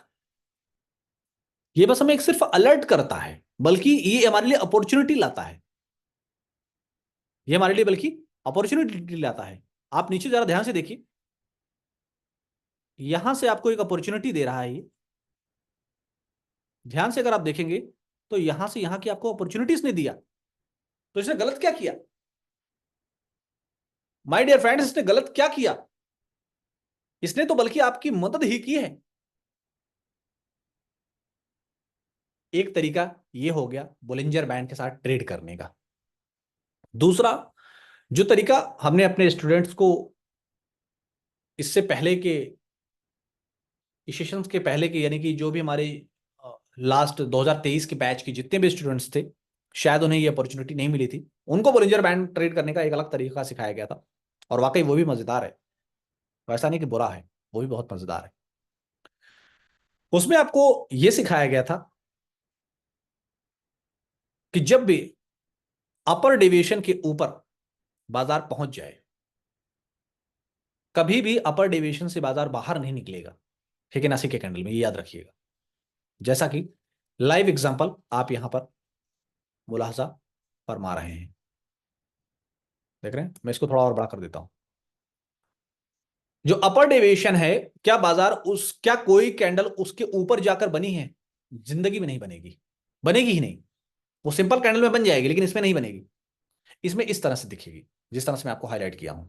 ये बस हमें एक सिर्फ अलर्ट करता है, बल्कि ये हमारे लिए अपॉर्चुनिटी लाता है। ये हमारे लिए बल्कि अपॉर्चुनिटी लाता है। आप नीचे जरा ध्यान से देखिए, यहां से आपको एक अपॉर्चुनिटी दे रहा है ये। ध्यान से अगर आप देखेंगे तो यहां से यहां की आपको अपॉर्चुनिटीज नहीं दिया, तो इसने गलत क्या किया? माय डियर फ्रेंड्स, इसने गलत क्या किया? इसने तो बल्कि आपकी मदद ही की है। एक तरीका ये हो गया बोलिंजर बैंड के साथ ट्रेड करने का। दूसरा जो तरीका हमने अपने स्टूडेंट्स को इससे पहले के सेशंस के पहले के, यानी कि जो भी हमारे लास्ट 2023 के बैच के जितने भी स्टूडेंट्स थे, शायद उन्हें ये अपॉर्चुनिटी नहीं मिली थी, उनको बोलिंजर बैंड ट्रेड करने का एक अलग तरीका सिखाया गया था, और वाकई वो भी मजेदार है। वैसा नहीं कि बुरा है, वो भी बहुत मजेदार है। उसमें आपको यह सिखाया गया था कि जब भी अपर डेविएशन के ऊपर बाजार पहुंच जाए, कभी भी अपर डेविएशन से बाजार बाहर नहीं निकलेगा फिबोनाची के कैंडल में, ये याद रखिएगा। जैसा कि लाइव एग्जांपल आप यहां पर मुलाहजा फरमा रहे हैं, देख रहे हैं। मैं इसको थोड़ा और बड़ा कर देता हूं। जो अपर डेविएशन है, क्या कोई कैंडल उसके ऊपर जाकर बनी है? जिंदगी में नहीं बनेगी, बनेगी ही नहीं। वो सिंपल कैंडल में बन जाएगी, लेकिन इसमें नहीं बनेगी। इसमें इस तरह से दिखेगी, जिस तरह से मैं आपको हाईलाइट किया हूं।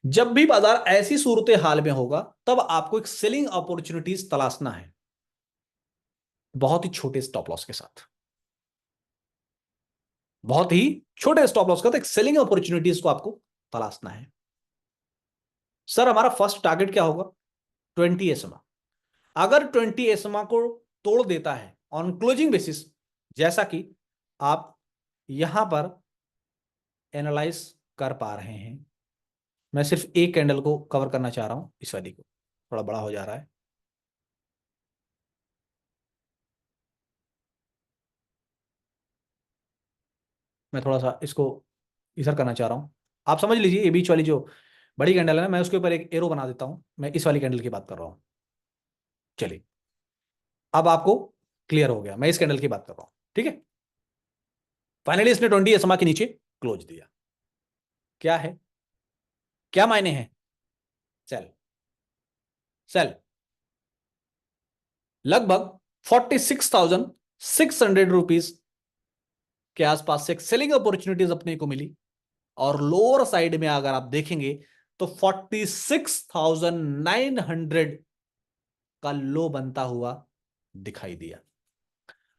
जब भी बाजार ऐसी सूरत हाल में होगा, तब आपको एक सेलिंग अपॉर्चुनिटीज तलाशना है, बहुत ही छोटे स्टॉप लॉस के साथ। बहुत ही छोटे स्टॉप लॉस का तो एक सेलिंग अपॉर्चुनिटीज को आपको तलाशना है। सर हमारा फर्स्ट टारगेट क्या होगा? 20 एसएमआ। अगर 20 एसएमआ को तोड़ देता है ऑन क्लोजिंग बेसिस, जैसा कि आप यहां पर एनालाइज कर पा रहे हैं, मैं सिर्फ एक कैंडल को कवर करना चाह रहा हूं, इस वाली को, थोड़ा बड़ा हो जा रहा है। मैं थोड़ा सा इसको इधर करना चाह रहा हूं, आप समझ लीजिए। ये बीच वाली जो बड़ी कैंडल है ना, मैं उसके ऊपर एक एरो बना देता हूं। मैं इस वाली कैंडल की बात कर रहा हूं। चलिए, अब आपको क्लियर हो गया, मैं इस कैंडल की बात कर रहा हूं, ठीक है। फाइनली इसने 20 एसएमआ के नीचे क्लोज दिया। क्या है, क्या मायने हैं? Sell, sell. लगभग 46,600 रुपीज के आसपास से एक सेलिंग अपॉर्चुनिटीज अपने को मिली, और लोअर साइड में अगर आप देखेंगे तो 46,900 का लो बनता हुआ दिखाई दिया।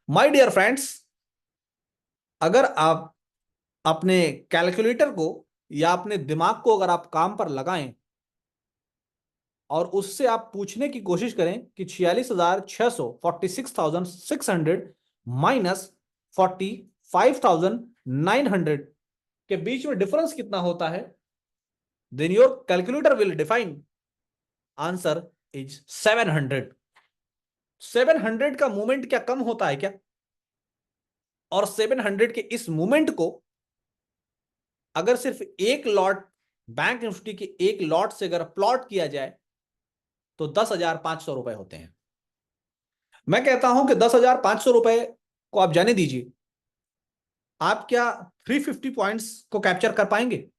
माय डियर फ्रेंड्स, अगर आप अपने कैलकुलेटर को या अपने दिमाग को अगर आप काम पर लगाएं, और उससे आप पूछने की कोशिश करें कि 46,600, 46,600 माइनस 45,900 के बीच में डिफरेंस कितना होता है, then your calculator will define answer is 700। 700 का मूवमेंट क्या कम होता है क्या? और 700 के इस मूवमेंट को अगर सिर्फ एक लॉट बैंक निफ्टी के एक लॉट से अगर प्लॉट किया जाए तो 10,500 रुपए होते हैं। मैं कहता हूं कि 10,500 रुपए को आप जाने दीजिए, आप क्या 350 पॉइंट्स को कैप्चर कर पाएंगे?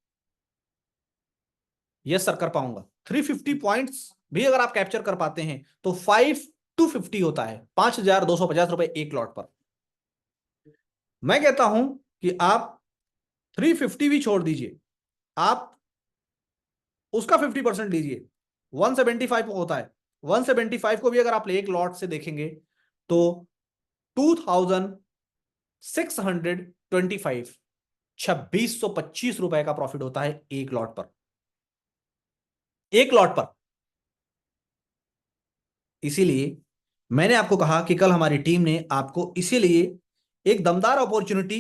यस सर, कर पाऊंगा। 350 पॉइंट्स भी अगर आप कैप्चर कर पाते हैं तो 5,250 होता है, 5,250 रुपए एक लॉट पर। मैं कहता हूं कि आप 350 भी छोड़ दीजिए, आप उसका 50% लीजिए, 175 होता है। 175 को भी अगर आप एक लॉट से देखेंगे तो 2,625, 2,625 रुपए का प्रॉफिट होता है एक लॉट पर, एक लॉट पर। इसीलिए मैंने आपको कहा कि कल हमारी टीम ने आपको इसीलिए एक दमदार अपॉर्चुनिटी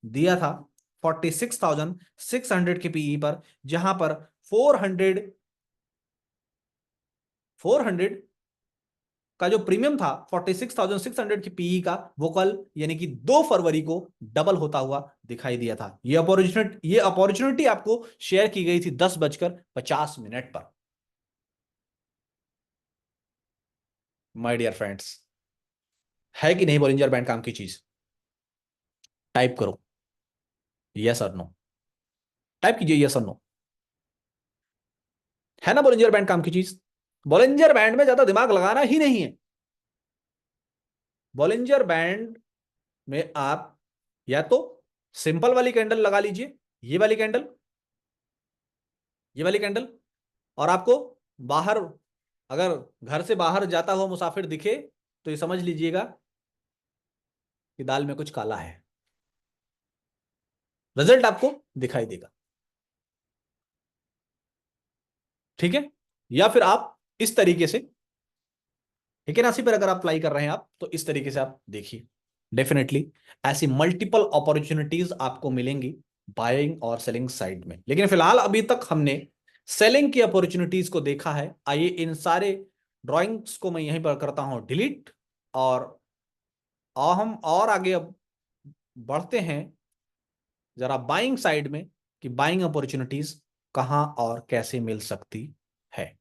दिया था 46,600 के पीई पर, जहां पर 400 का जो प्रीमियम था 46,600 की पीई का, वो कल यानी कि 2 फरवरी को डबल होता हुआ दिखाई दिया था। ये अपॉर्चुनिटी आपको शेयर की गई थी 10:50 पर। माय डियर फ्रेंड्स, है कि नहीं बॉलिंजर बैंड काम की चीज? टाइप करो यस और नो। टाइप कीजिए यस और नो। है ना बॉलिंजर बैंड काम की चीज? बॉलिंजर बैंड में ज्यादा दिमाग लगाना ही नहीं है। बॉलिंजर बैंड में आप या तो सिंपल वाली कैंडल लगा लीजिए, ये वाली कैंडल, ये वाली कैंडल, और आपको बाहर, अगर घर से बाहर जाता हुआ मुसाफिर दिखे तो ये समझ लीजिएगा कि दाल में कुछ काला है। रिजल्ट आपको दिखाई देगा। ठीक है? या फिर आप इस तरीके से, ठीक है ना, इसी पर अगर आप अप्लाई कर रहे हैं आप, तो इस तरीके से आप देखिए, डेफिनेटली ऐसी मल्टीपल अपॉर्चुनिटीज आपको मिलेंगी बाइंग और सेलिंग साइड में। लेकिन फिलहाल अभी तक हमने सेलिंग की अपॉर्चुनिटीज को देखा है। आइए इन सारे ड्राइंग्स को मैं यहीं पर करता हूं डिलीट, और हम और आगे अब बढ़ते हैं जरा बाइंग साइड में, कि बाइंग अपॉर्चुनिटीज कहां और कैसे मिल सकती है।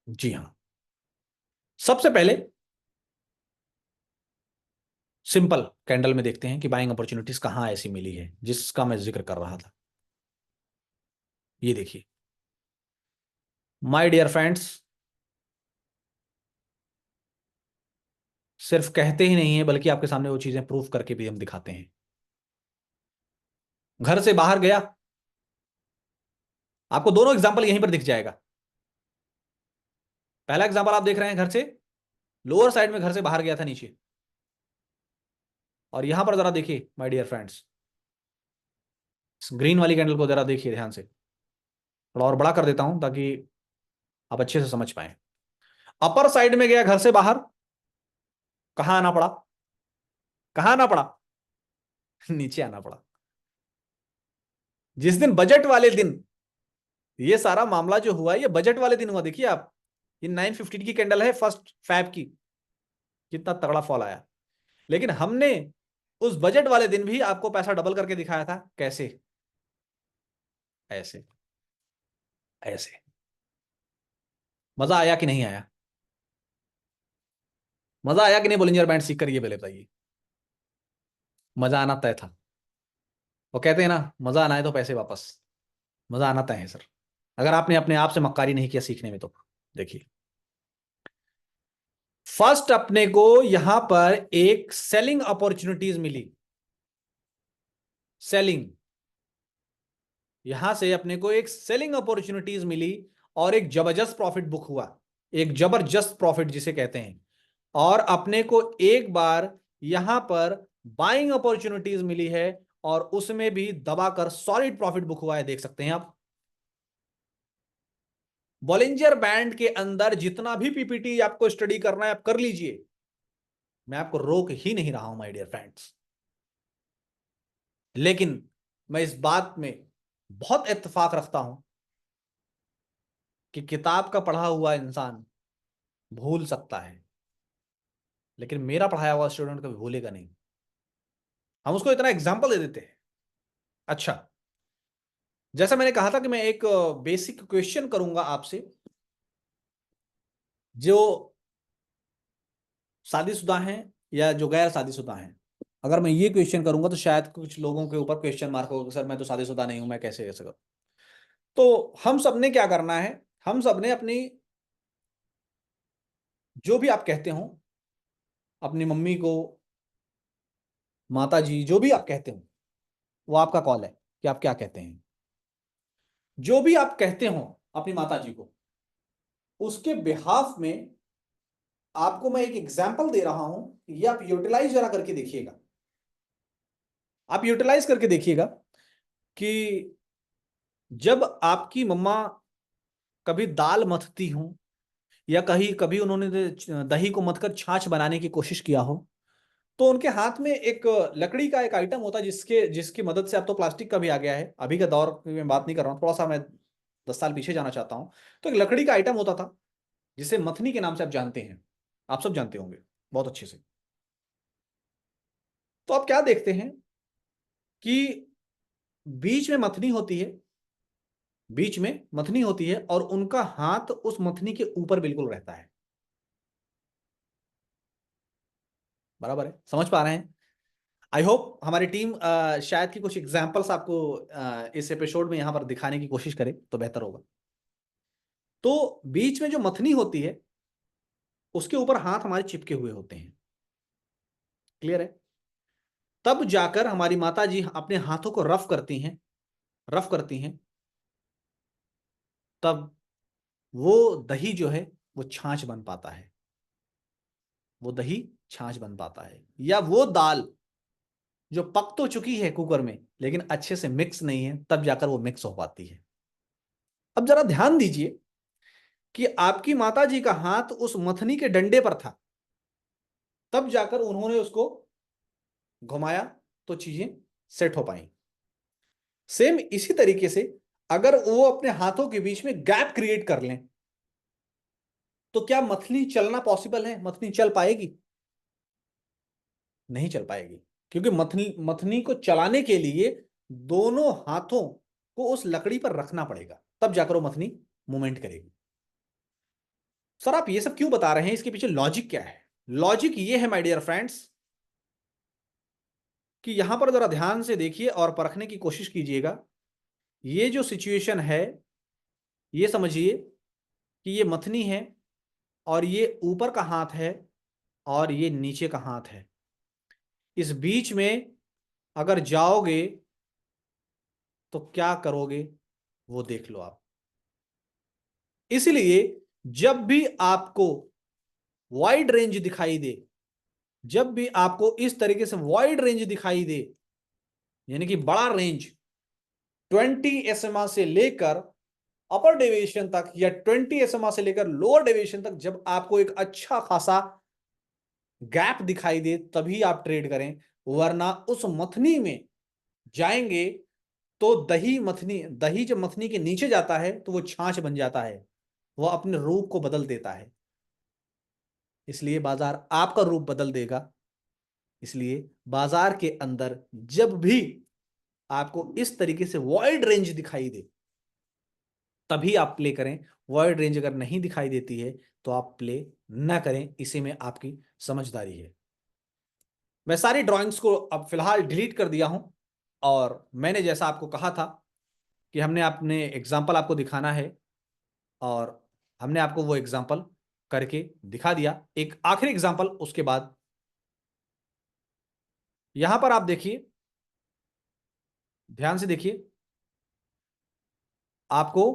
जी हां, सबसे पहले सिंपल कैंडल में देखते हैं कि बाइंग अपॉर्चुनिटीज कहां ऐसी मिली है जिसका मैं जिक्र कर रहा था। ये देखिए माय डियर फ्रेंड्स, सिर्फ कहते ही नहीं है बल्कि आपके सामने वो चीजें प्रूफ करके भी हम दिखाते हैं। घर से बाहर गया, आपको दोनों एग्जांपल यहीं पर दिख जाएगा। पहला एग्जांपल आप देख रहे हैं घर से लोअर साइड में घर से बाहर गया था नीचे, और यहां पर जरा देखिए माय डियर फ्रेंड्स, ग्रीन वाली कैंडल को जरा देखिए ध्यान से। थोड़ा और बड़ा कर देता हूं ताकि आप अच्छे से समझ पाए। अपर साइड में गया घर से बाहर, कहां आना पड़ा? कहां आना पड़ा? नीचे आना पड़ा। जिस दिन बजट वाले दिन ये सारा मामला जो हुआ, ये बजट वाले दिन हुआ। देखिए आप, ये 950 की कैंडल है, फर्स्ट फैब की, कितना तगड़ा फॉल आया। लेकिन हमने उस बजट वाले दिन भी आपको पैसा डबल करके दिखाया था। कैसे? ऐसे, ऐसे। मजा आया कि नहीं आया? मजा आया कि नहीं बोलिंजर बैंड सीख कर? ये पहले बताइए। मजा आना तय था। वो कहते हैं ना, मजा आना है तो पैसे वापस। मजा आना तय है सर, अगर आपने अपने आप से मक्कारी नहीं किया सीखने में तो। देखिए, फर्स्ट अपने को यहां पर एक सेलिंग अपॉर्चुनिटीज मिली। सेलिंग, यहां से अपने को एक सेलिंग अपॉर्चुनिटीज मिली, और एक जबरदस्त प्रॉफिट बुक हुआ। एक जबरदस्त प्रॉफिट जिसे कहते हैं। और अपने को एक बार यहां पर बाइंग अपॉर्चुनिटीज मिली है, और उसमें भी दबाकर सॉलिड प्रॉफिट बुक हुआ है, देख सकते हैं आप। बॉलिंजर बैंड के अंदर जितना भी पीपीटी आपको स्टडी करना है आप कर लीजिए, मैं आपको रोक ही नहीं रहा हूं माय डियर फ्रेंड्स। लेकिन मैं इस बात में बहुत इत्तेफाक रखता हूं कि किताब का पढ़ा हुआ इंसान भूल सकता है, लेकिन मेरा पढ़ाया हुआ स्टूडेंट कभी भूलेगा नहीं। हम उसको इतना एग्जाम्पल दे देते हैं। अच्छा, जैसा मैंने कहा था कि मैं एक बेसिक क्वेश्चन करूंगा आपसे, जो शादीशुदा हैं या जो गैर शादीशुदा हैं। अगर मैं ये क्वेश्चन करूंगा तो शायद कुछ लोगों के ऊपर क्वेश्चन मार्क होगा, सर मैं तो शादीशुदा नहीं हूं, मैं कैसे करूं? तो हम सबने क्या करना है, हम सबने अपनी, जो भी आप कहते हो, अपनी मम्मी को, माता जी, जो भी आप कहते हो, वो आपका कॉल है कि आप क्या कहते हैं। जो भी आप कहते हो अपनी माता जी को, उसके बिहाफ में आपको मैं एक एग्जाम्पल दे रहा हूं, ये आप यूटिलाइज जरा करके देखिएगा। आप यूटिलाइज करके देखिएगा कि जब आपकी मम्मा कभी दाल मथती हो, या कहीं कभी उन्होंने दही को मथकर छाछ बनाने की कोशिश किया हो, तो उनके हाथ में एक लकड़ी का एक आइटम होता है, जिसके जिसकी मदद से, अब तो प्लास्टिक का भी आ गया है, अभी का दौर की मैं बात नहीं कर रहा हूँ, थोड़ा सा मैं 10 साल पीछे जाना चाहता हूँ। तो एक लकड़ी का आइटम होता था जिसे मथनी के नाम से आप जानते हैं, आप सब जानते होंगे बहुत अच्छे से। तो आप क्या देखते हैं कि बीच में मथनी होती है, बीच में मथनी होती है, और उनका हाथ उस मथनी के ऊपर बिल्कुल रहता है। बराबर है? समझ पा रहे हैं? आई होप हमारी टीम शायद कि कुछ एग्जाम्पल्स आपको इस एपिसोड में यहां पर दिखाने की कोशिश करे तो बेहतर होगा। तो बीच में जो मथनी होती है उसके ऊपर हाथ हमारे चिपके हुए होते हैं, क्लियर है। तब जाकर हमारी माता जी अपने हाथों को रफ करती हैं, रफ करती हैं, तब वो दही जो है वो छाछ बन पाता है, वो दही छाछ बन पाता है। या वो दाल जो पक तो चुकी है कुकर में लेकिन अच्छे से मिक्स नहीं है, तब जाकर वो मिक्स हो पाती है। अब जरा ध्यान दीजिए कि आपकी माता जी का हाथ उस मथनी के डंडे पर था, तब जाकर उन्होंने उसको घुमाया तो चीजें सेट हो पाई। सेम इसी तरीके से अगर वो अपने हाथों के बीच में गैप क्रिएट कर लें तो क्या मथनी चलना पॉसिबल है? मथनी चल पाएगी? नहीं चल पाएगी, क्योंकि मथनी मथनी को चलाने के लिए दोनों हाथों को उस लकड़ी पर रखना पड़ेगा, तब जाकर वो मथनी मूवमेंट करेगी। सर आप ये सब क्यों बता रहे हैं, इसके पीछे लॉजिक क्या है? लॉजिक ये है माय डियर फ्रेंड्स कि यहां पर जरा ध्यान से देखिए और परखने की कोशिश कीजिएगा। ये जो सिचुएशन है, ये समझिए कि ये मथनी है और ये ऊपर का हाथ है और ये नीचे का हाथ है। इस बीच में अगर जाओगे तो क्या करोगे वो देख लो आप। इसलिए जब भी आपको वाइड रेंज दिखाई दे, जब भी आपको इस तरीके से वाइड रेंज दिखाई दे, यानी कि बड़ा रेंज 20 SMA से लेकर अपर डेविएशन तक या 20 SMA से लेकर लोअर डेविएशन तक, जब आपको एक अच्छा खासा गैप दिखाई दे तभी आप ट्रेड करें, वरना उस मथनी में जाएंगे तो दही जब मथनी के नीचे जाता है तो वो छाछ बन जाता है, वह अपने रूप को बदल देता है। इसलिए बाजार आपका रूप बदल देगा। इसलिए बाजार के अंदर जब भी आपको इस तरीके से वाइड रेंज दिखाई दे तभी आप प्ले करें। वाइड रेंज अगर नहीं दिखाई देती है तो आप प्ले ना करें। इसी में आपकी समझदारी है। मैं सारी ड्राइंग्स को अब फिलहाल डिलीट कर दिया हूं और मैंने जैसा आपको कहा था कि हमने अपने एग्जाम्पल आपको दिखाना है और हमने आपको वो एग्जाम्पल करके दिखा दिया। एक आखिरी एग्जाम्पल उसके बाद यहां पर आप देखिए, ध्यान से देखिए, आपको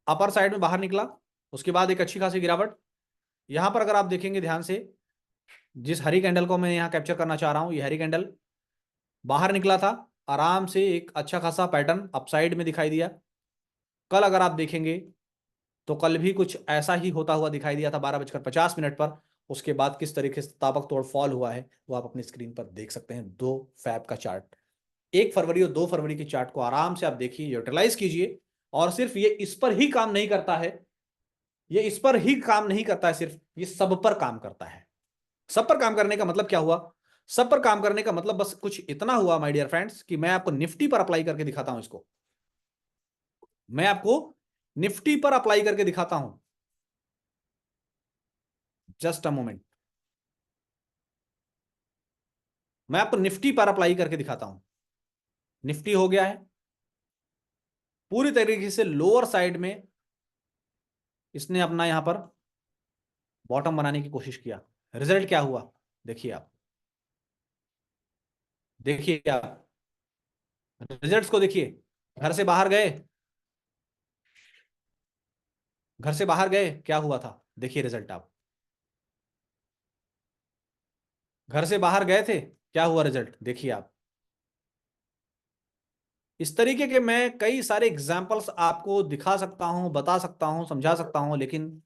अपर साइड में बाहर निकला, उसके बाद एक अच्छी खासी गिरावट। यहां पर अगर आप देखेंगे ध्यान से, जिस हरी कैंडल को मैं यहां कैप्चर करना चाह रहा हूं, ये हरी कैंडल बाहर निकला था, आराम से एक अच्छा खासा पैटर्न अपसाइड में दिखाई दिया। कल अगर आप देखेंगे तो कल भी कुछ ऐसा ही होता हुआ दिखाई दिया था 12:50 पर। उसके बाद किस तरीके से ताबक तोड़ फॉल हुआ है वो आप अपनी स्क्रीन पर देख सकते हैं। दो फैब का चार्ट, 1 फरवरी और 2 फरवरी के चार्ट को आराम से आप देखिए, यूटिलाइज कीजिए। और सिर्फ ये इस पर ही काम नहीं करता है, ये इस पर ही काम नहीं करता है, सिर्फ ये सब पर काम करता है। सब पर काम करने का मतलब क्या हुआ? सब पर काम करने का मतलब बस कुछ इतना हुआ माय डियर फ्रेंड्स कि मैं आपको निफ्टी पर अप्लाई करके दिखाता हूं। इसको मैं आपको निफ्टी पर अप्लाई करके दिखाता हूं। जस्ट अ मोमेंट, मैं आपको निफ्टी पर अप्लाई करके दिखाता हूं। निफ्टी हो गया है पूरी तरीके से लोअर साइड में, इसने अपना यहां पर बॉटम बनाने की कोशिश किया। रिजल्ट क्या हुआ देखिए आप, देखिए आप रिजल्ट्स को देखिए। घर से बाहर गए, घर से बाहर गए, क्या हुआ था देखिए रिजल्ट आप। घर से बाहर गए थे, क्या हुआ रिजल्ट देखिए आप। इस तरीके के मैं कई सारे एग्जाम्पल्स आपको दिखा सकता हूं, बता सकता हूं, समझा सकता हूं, लेकिन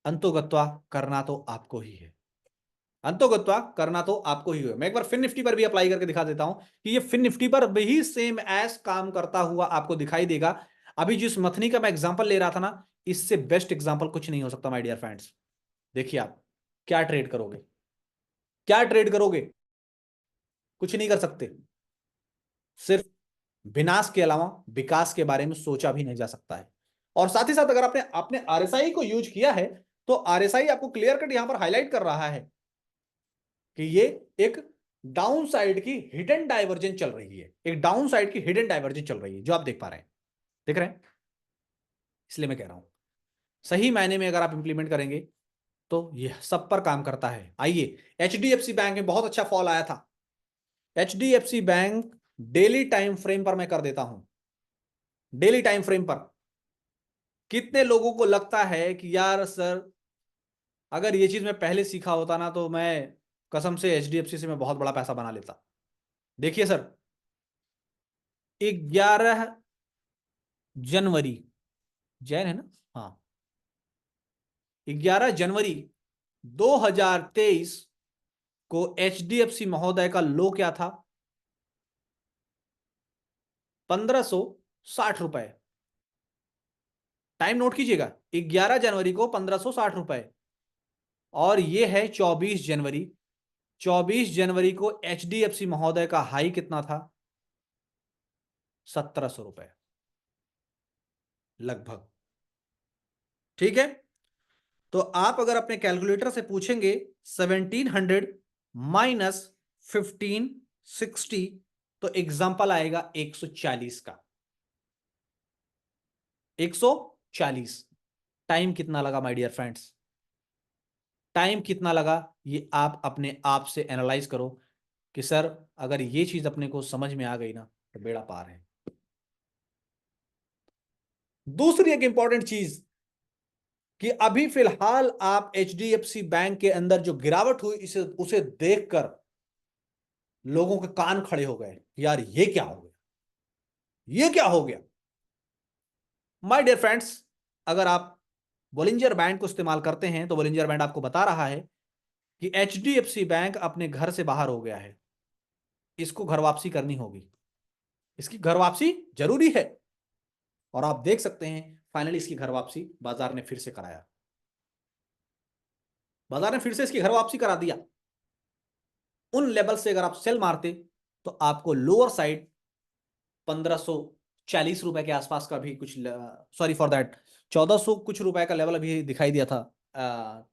अंतोगत्वा करना तो आपको ही है। अंतोगत्वा करना तो आपको ही है। मैं एक बार फिन निफ्टी पर भी अप्लाई करके दिखा देता हूं कि ये फिन निफ्टी पर भी सेम एस काम करता हुआ आपको दिखाई देगा। अभी जिस मथनी का मैं एग्जांपल ले रहा था ना, इससे बेस्ट एग्जांपल कुछ नहीं हो सकता माय डियर फ्रेंड्स। देखिए आप क्या ट्रेड करोगे, क्या ट्रेड करोगे? कुछ नहीं कर सकते। सिर्फ विनाश के अलावा विकास के बारे में सोचा भी नहीं जा सकता है। और साथ ही साथ अगर आपने आपने आरएसआई को यूज किया है तो आरएसआई आपको क्लियर कट यहां पर हाईलाइट कर रहा है कि ये एक डाउन साइड की हिडन डाइवर्जेंस चल रही है, एक डाउन साइड की हिडन डाइवर्जेंस चल रही है, जो आप देख पा रहे हैं, देख रहे हैं? इसलिए मैं कह रहा हूं सही मायने में अगर आप इंप्लीमेंट करेंगे तो यह सब पर काम करता है। आइए, एचडीएफसी बैंक में बहुत अच्छा फॉल आया था। HDFC bank daily time frame पर मैं कर देता हूं, डेली टाइम फ्रेम पर। कितने लोगों को लगता है कि यार सर, अगर ये चीज मैं पहले सीखा होता ना तो मैं कसम से एचडीएफसी से मैं बहुत बड़ा पैसा बना लेता। देखिए सर, 11 जनवरी, जैन है ना? हाँ, 11 जनवरी 2023 को एचडीएफसी महोदय का लो क्या था? 1560 रुपए। टाइम नोट कीजिएगा, 11 जनवरी को 1560 रुपए। और ये है 24 जनवरी, 24 जनवरी को एचडीएफसी महोदय का हाई कितना था? 1700 रुपए लगभग। ठीक है, तो आप अगर अपने कैलकुलेटर से पूछेंगे 1700 माइनस 1560, तो एग्जाम्पल आएगा 140 का। 140। टाइम कितना लगा माय डियर फ्रेंड्स? टाइम कितना लगा ये आप अपने आप से एनालाइज करो कि सर अगर ये चीज अपने को समझ में आ गई ना तो बेड़ा पार है। दूसरी एक इंपॉर्टेंट चीज कि अभी फिलहाल आप एचडीएफसी बैंक के अंदर जो गिरावट हुई इसे उसे देखकर लोगों के कान खड़े हो गए, यार ये क्या हो गया, ये क्या हो गया? माय डियर फ्रेंड्स, अगर आप बोलिंजर बैंड को इस्तेमाल करते हैं तो बोलिंजर बैंड आपको बता रहा है कि एचडीएफसी बैंक अपने घर से बाहर हो गया है, इसको घर वापसी करनी होगी, इसकी घर वापसी जरूरी है। और आप देख सकते हैं फाइनली इसकी घर वापसी बाजार ने फिर से कराया, बाजार ने फिर से इसकी घर वापसी करा दिया। उन लेवल से अगर आप सेल मारते तो आपको लोअर साइड 1540 रुपए के आसपास का भी कुछ, सॉरी फॉर दैट, 1400 कुछ रुपए का लेवल अभी दिखाई दिया था,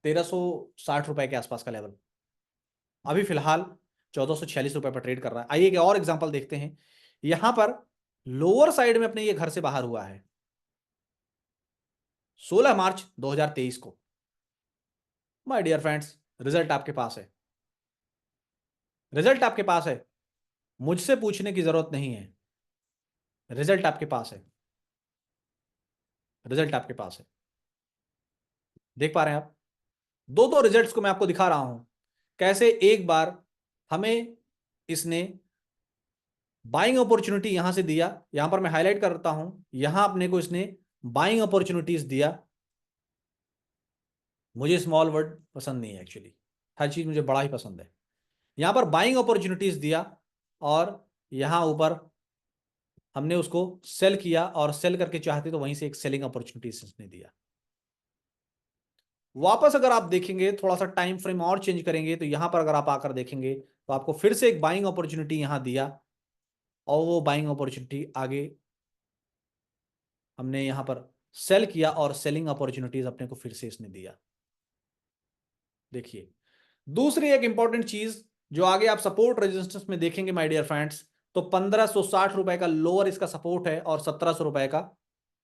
1360 रुपए के आसपास का लेवल। अभी फिलहाल 1446 रुपए पर ट्रेड कर रहा है। आइए एक और एग्जांपल देखते हैं। यहां पर लोअर साइड में अपने ये घर से बाहर हुआ है 16 मार्च 2023 को। माय डियर फ्रेंड्स, रिजल्ट आपके पास है, रिजल्ट आपके पास है, मुझसे पूछने की जरूरत नहीं है, रिजल्ट आपके पास है, रिजल्ट आपके पास है। देख पा रहे हैं आप? दो दो रिजल्ट्स को मैं आपको दिखा रहा हूं, कैसे एक बार हमें इसने बाइंग अपॉर्चुनिटी यहां से दिया, यहां पर मैं हाईलाइट करता हूं, यहां अपने को इसने बाइंग अपॉर्चुनिटीज दिया। मुझे स्मॉल वर्ड पसंद नहीं है एक्चुअली, हर चीज मुझे बड़ा ही पसंद है। यहां पर बाइंग अपॉर्चुनिटीज दिया और यहां ऊपर हमने उसको सेल किया, और सेल करके चाहते तो वहीं से एक सेलिंग अपॉर्चुनिटीज इसने दिया। वापस अगर आप देखेंगे, थोड़ा सा टाइम फ्रेम और चेंज करेंगे, तो यहां पर अगर आप आकर देखेंगे तो आपको फिर से एक बाइंग अपॉर्चुनिटी यहां दिया, और वो बाइंग अपॉर्चुनिटी आगे हमने यहां पर सेल किया, और सेलिंग अपॉर्चुनिटीज अपने को फिर से इसने दिया। देखिए, दूसरी एक इंपॉर्टेंट चीज जो आगे आप सपोर्ट रेजिस्टेंस में देखेंगे माय डियर फ्रेंड्स, तो 1560 रुपए का लोअर इसका सपोर्ट है और 1700 रुपए का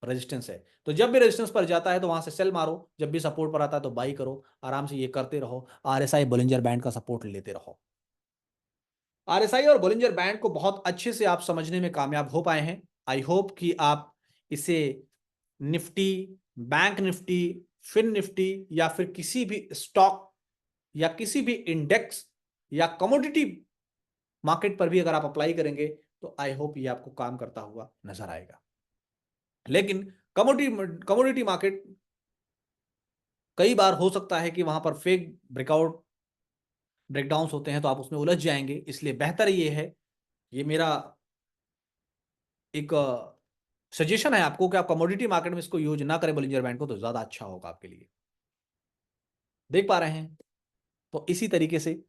रेजिस्टेंस है। तो जब भी रेजिस्टेंस पर जाता है तो वहां से सेल मारो, जब भी सपोर्ट पर आता है तो बाई करो, आराम से ये करते रहो, आरएसआई बोलिंजर बैंड का सपोर्ट लेते रहो। आरएसआई और बोलिंजर बैंड को बहुत अच्छे से आप समझने में कामयाब हो पाए हैं। आई होप कि आप इसे Nifty, bank Nifty, fin Nifty, या फिर किसी भी स्टॉक या किसी भी इंडेक्स या कमोडिटी मार्केट पर भी अगर आप अप्लाई करेंगे तो आई होप ये आपको काम करता हुआ नजर आएगा। लेकिन कमोडिटी कमोडिटी मार्केट कई बार हो सकता है कि वहां पर फेक ब्रेकआउट ब्रेकडाउन्स होते हैं, तो आप उसमें उलझ जाएंगे। इसलिए बेहतर ये है, ये मेरा एक सजेशन है आपको कि आप कमोडिटी मार्केट में इसको यूज ना करें बोलिंजर बैंड को, तो ज्यादा अच्छा होगा आपके लिए। देख पा रहे हैं? तो इसी तरीके से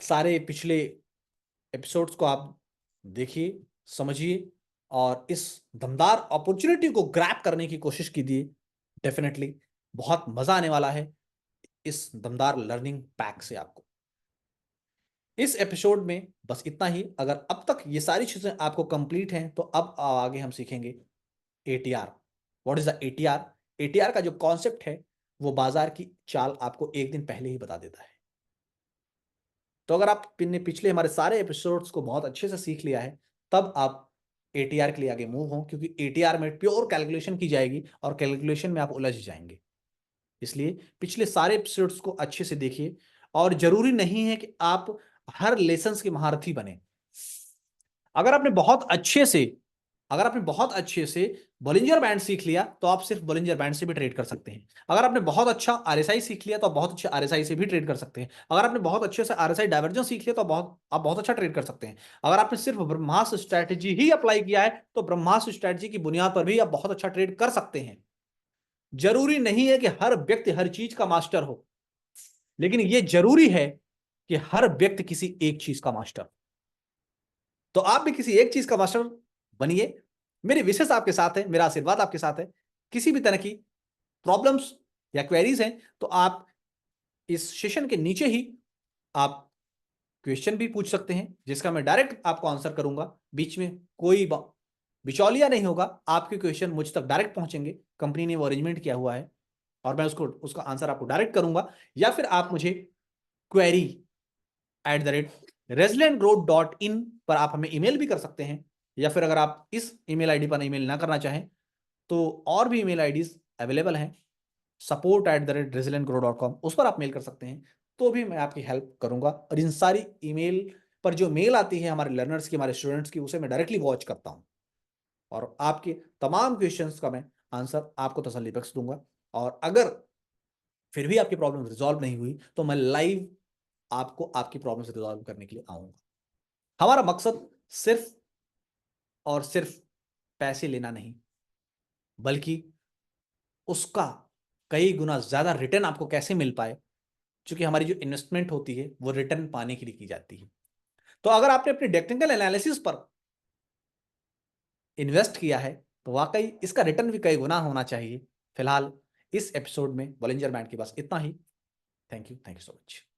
सारे पिछले एपिसोड्स को आप देखिए, समझिए, और इस दमदार अपॉर्चुनिटी को ग्रैब करने की कोशिश कीजिए। डेफिनेटली बहुत मजा आने वाला है इस दमदार लर्निंग पैक से आपको। इस एपिसोड में बस इतना ही। अगर अब तक ये सारी चीजें आपको कंप्लीट हैं तो अब आगे हम सीखेंगे ATR. What is the ATR? ATR का जो कॉन्सेप्ट है वो बाजार की चाल आपको एक दिन पहले ही बता देता है। तो अगर आपने पिछले हमारे सारे एपिसोड्स को बहुत अच्छे से सीख लिया है तब आप एटीआर के लिए आगे मूव हो, क्योंकि एटीआर में प्योर कैलकुलेशन की जाएगी और कैलकुलेशन में आप उलझ जाएंगे। इसलिए पिछले सारे एपिसोड्स को अच्छे से देखिए। और जरूरी नहीं है कि आप हर लेसन्स के महारथी बने। अगर आपने बहुत अच्छे से अगर आपने बहुत अच्छे से बॉलिंजर बैंड सीख लिया तो आप सिर्फ बॉलिंजर बैंड से भी ट्रेड कर सकते हैं। अगर आपने बहुत अच्छा आरएसआई सीख लिया तो आप बहुत अच्छे आरएसआई से भी ट्रेड कर सकते हैं। अगर आपने बहुत अच्छे से आरएसआई डाइवर्जेंस सीख लिया तो आप बहुत अच्छा ट्रेड कर सकते हैं। अगर आपने सिर्फ ब्रह्मास्त्र स्ट्रैटेजी ही अप्लाई किया है तो ब्रह्मास्त्र स्ट्रैटेजी की बुनियाद पर भी आप बहुत अच्छा ट्रेड कर सकते हैं। जरूरी नहीं है कि हर व्यक्ति हर चीज का मास्टर हो, लेकिन यह जरूरी है कि हर व्यक्ति किसी एक चीज का मास्टर। तो आप भी किसी एक चीज का मास्टर बनिए। मेरी विशेष आपके साथ है, मेरा आशीर्वाद आपके साथ है। किसी भी तरह की प्रॉब्लम्स या क्वेरीज हैं तो आप इस सेशन के नीचे ही आप क्वेश्चन भी पूछ सकते हैं, जिसका मैं डायरेक्ट आपको आंसर करूंगा। बीच में कोई बिचौलिया नहीं होगा, आपके क्वेश्चन मुझ तक डायरेक्ट पहुंचेंगे। कंपनी ने वो अरेंजमेंट किया हुआ है और मैं उसका आंसर आपको डायरेक्ट करूंगा। या फिर आप मुझे क्वेरी @resilient.growth.in पर आप हमें ईमेल भी कर सकते हैं। या फिर अगर आप इस ईमेल आईडी पर ईमेल ना करना चाहें तो और भी ईमेल आईडीज अवेलेबल हैं, support@resilient.grow.com, उस पर आप मेल कर सकते हैं। तो भी मैं आपकी हेल्प करूंगा। और इन सारी ईमेल पर जो मेल आती है हमारे लर्नर्स की, हमारे स्टूडेंट्स की, उसे मैं डायरेक्टली वॉच करता हूं और आपके तमाम क्वेश्चंस का मैं आंसर आपको तसल्ली बख्श दूंगा। और अगर फिर भी आपकी प्रॉब्लम रिजॉल्व नहीं हुई तो मैं लाइव आपको आपकी प्रॉब्लम से रिजॉल्व करने के लिए आऊंगा। हमारा मकसद सिर्फ और सिर्फ पैसे लेना नहीं, बल्कि उसका कई गुना ज्यादा रिटर्न आपको कैसे मिल पाए, क्योंकि हमारी जो इन्वेस्टमेंट होती है वो रिटर्न पाने के लिए की जाती है। तो अगर आपने अपने टेक्निकल एनालिसिस पर इन्वेस्ट किया है तो वाकई इसका रिटर्न भी कई गुना होना चाहिए। फिलहाल इस एपिसोड में बॉलिंजर बैंड के पास इतना ही। Thank you so much.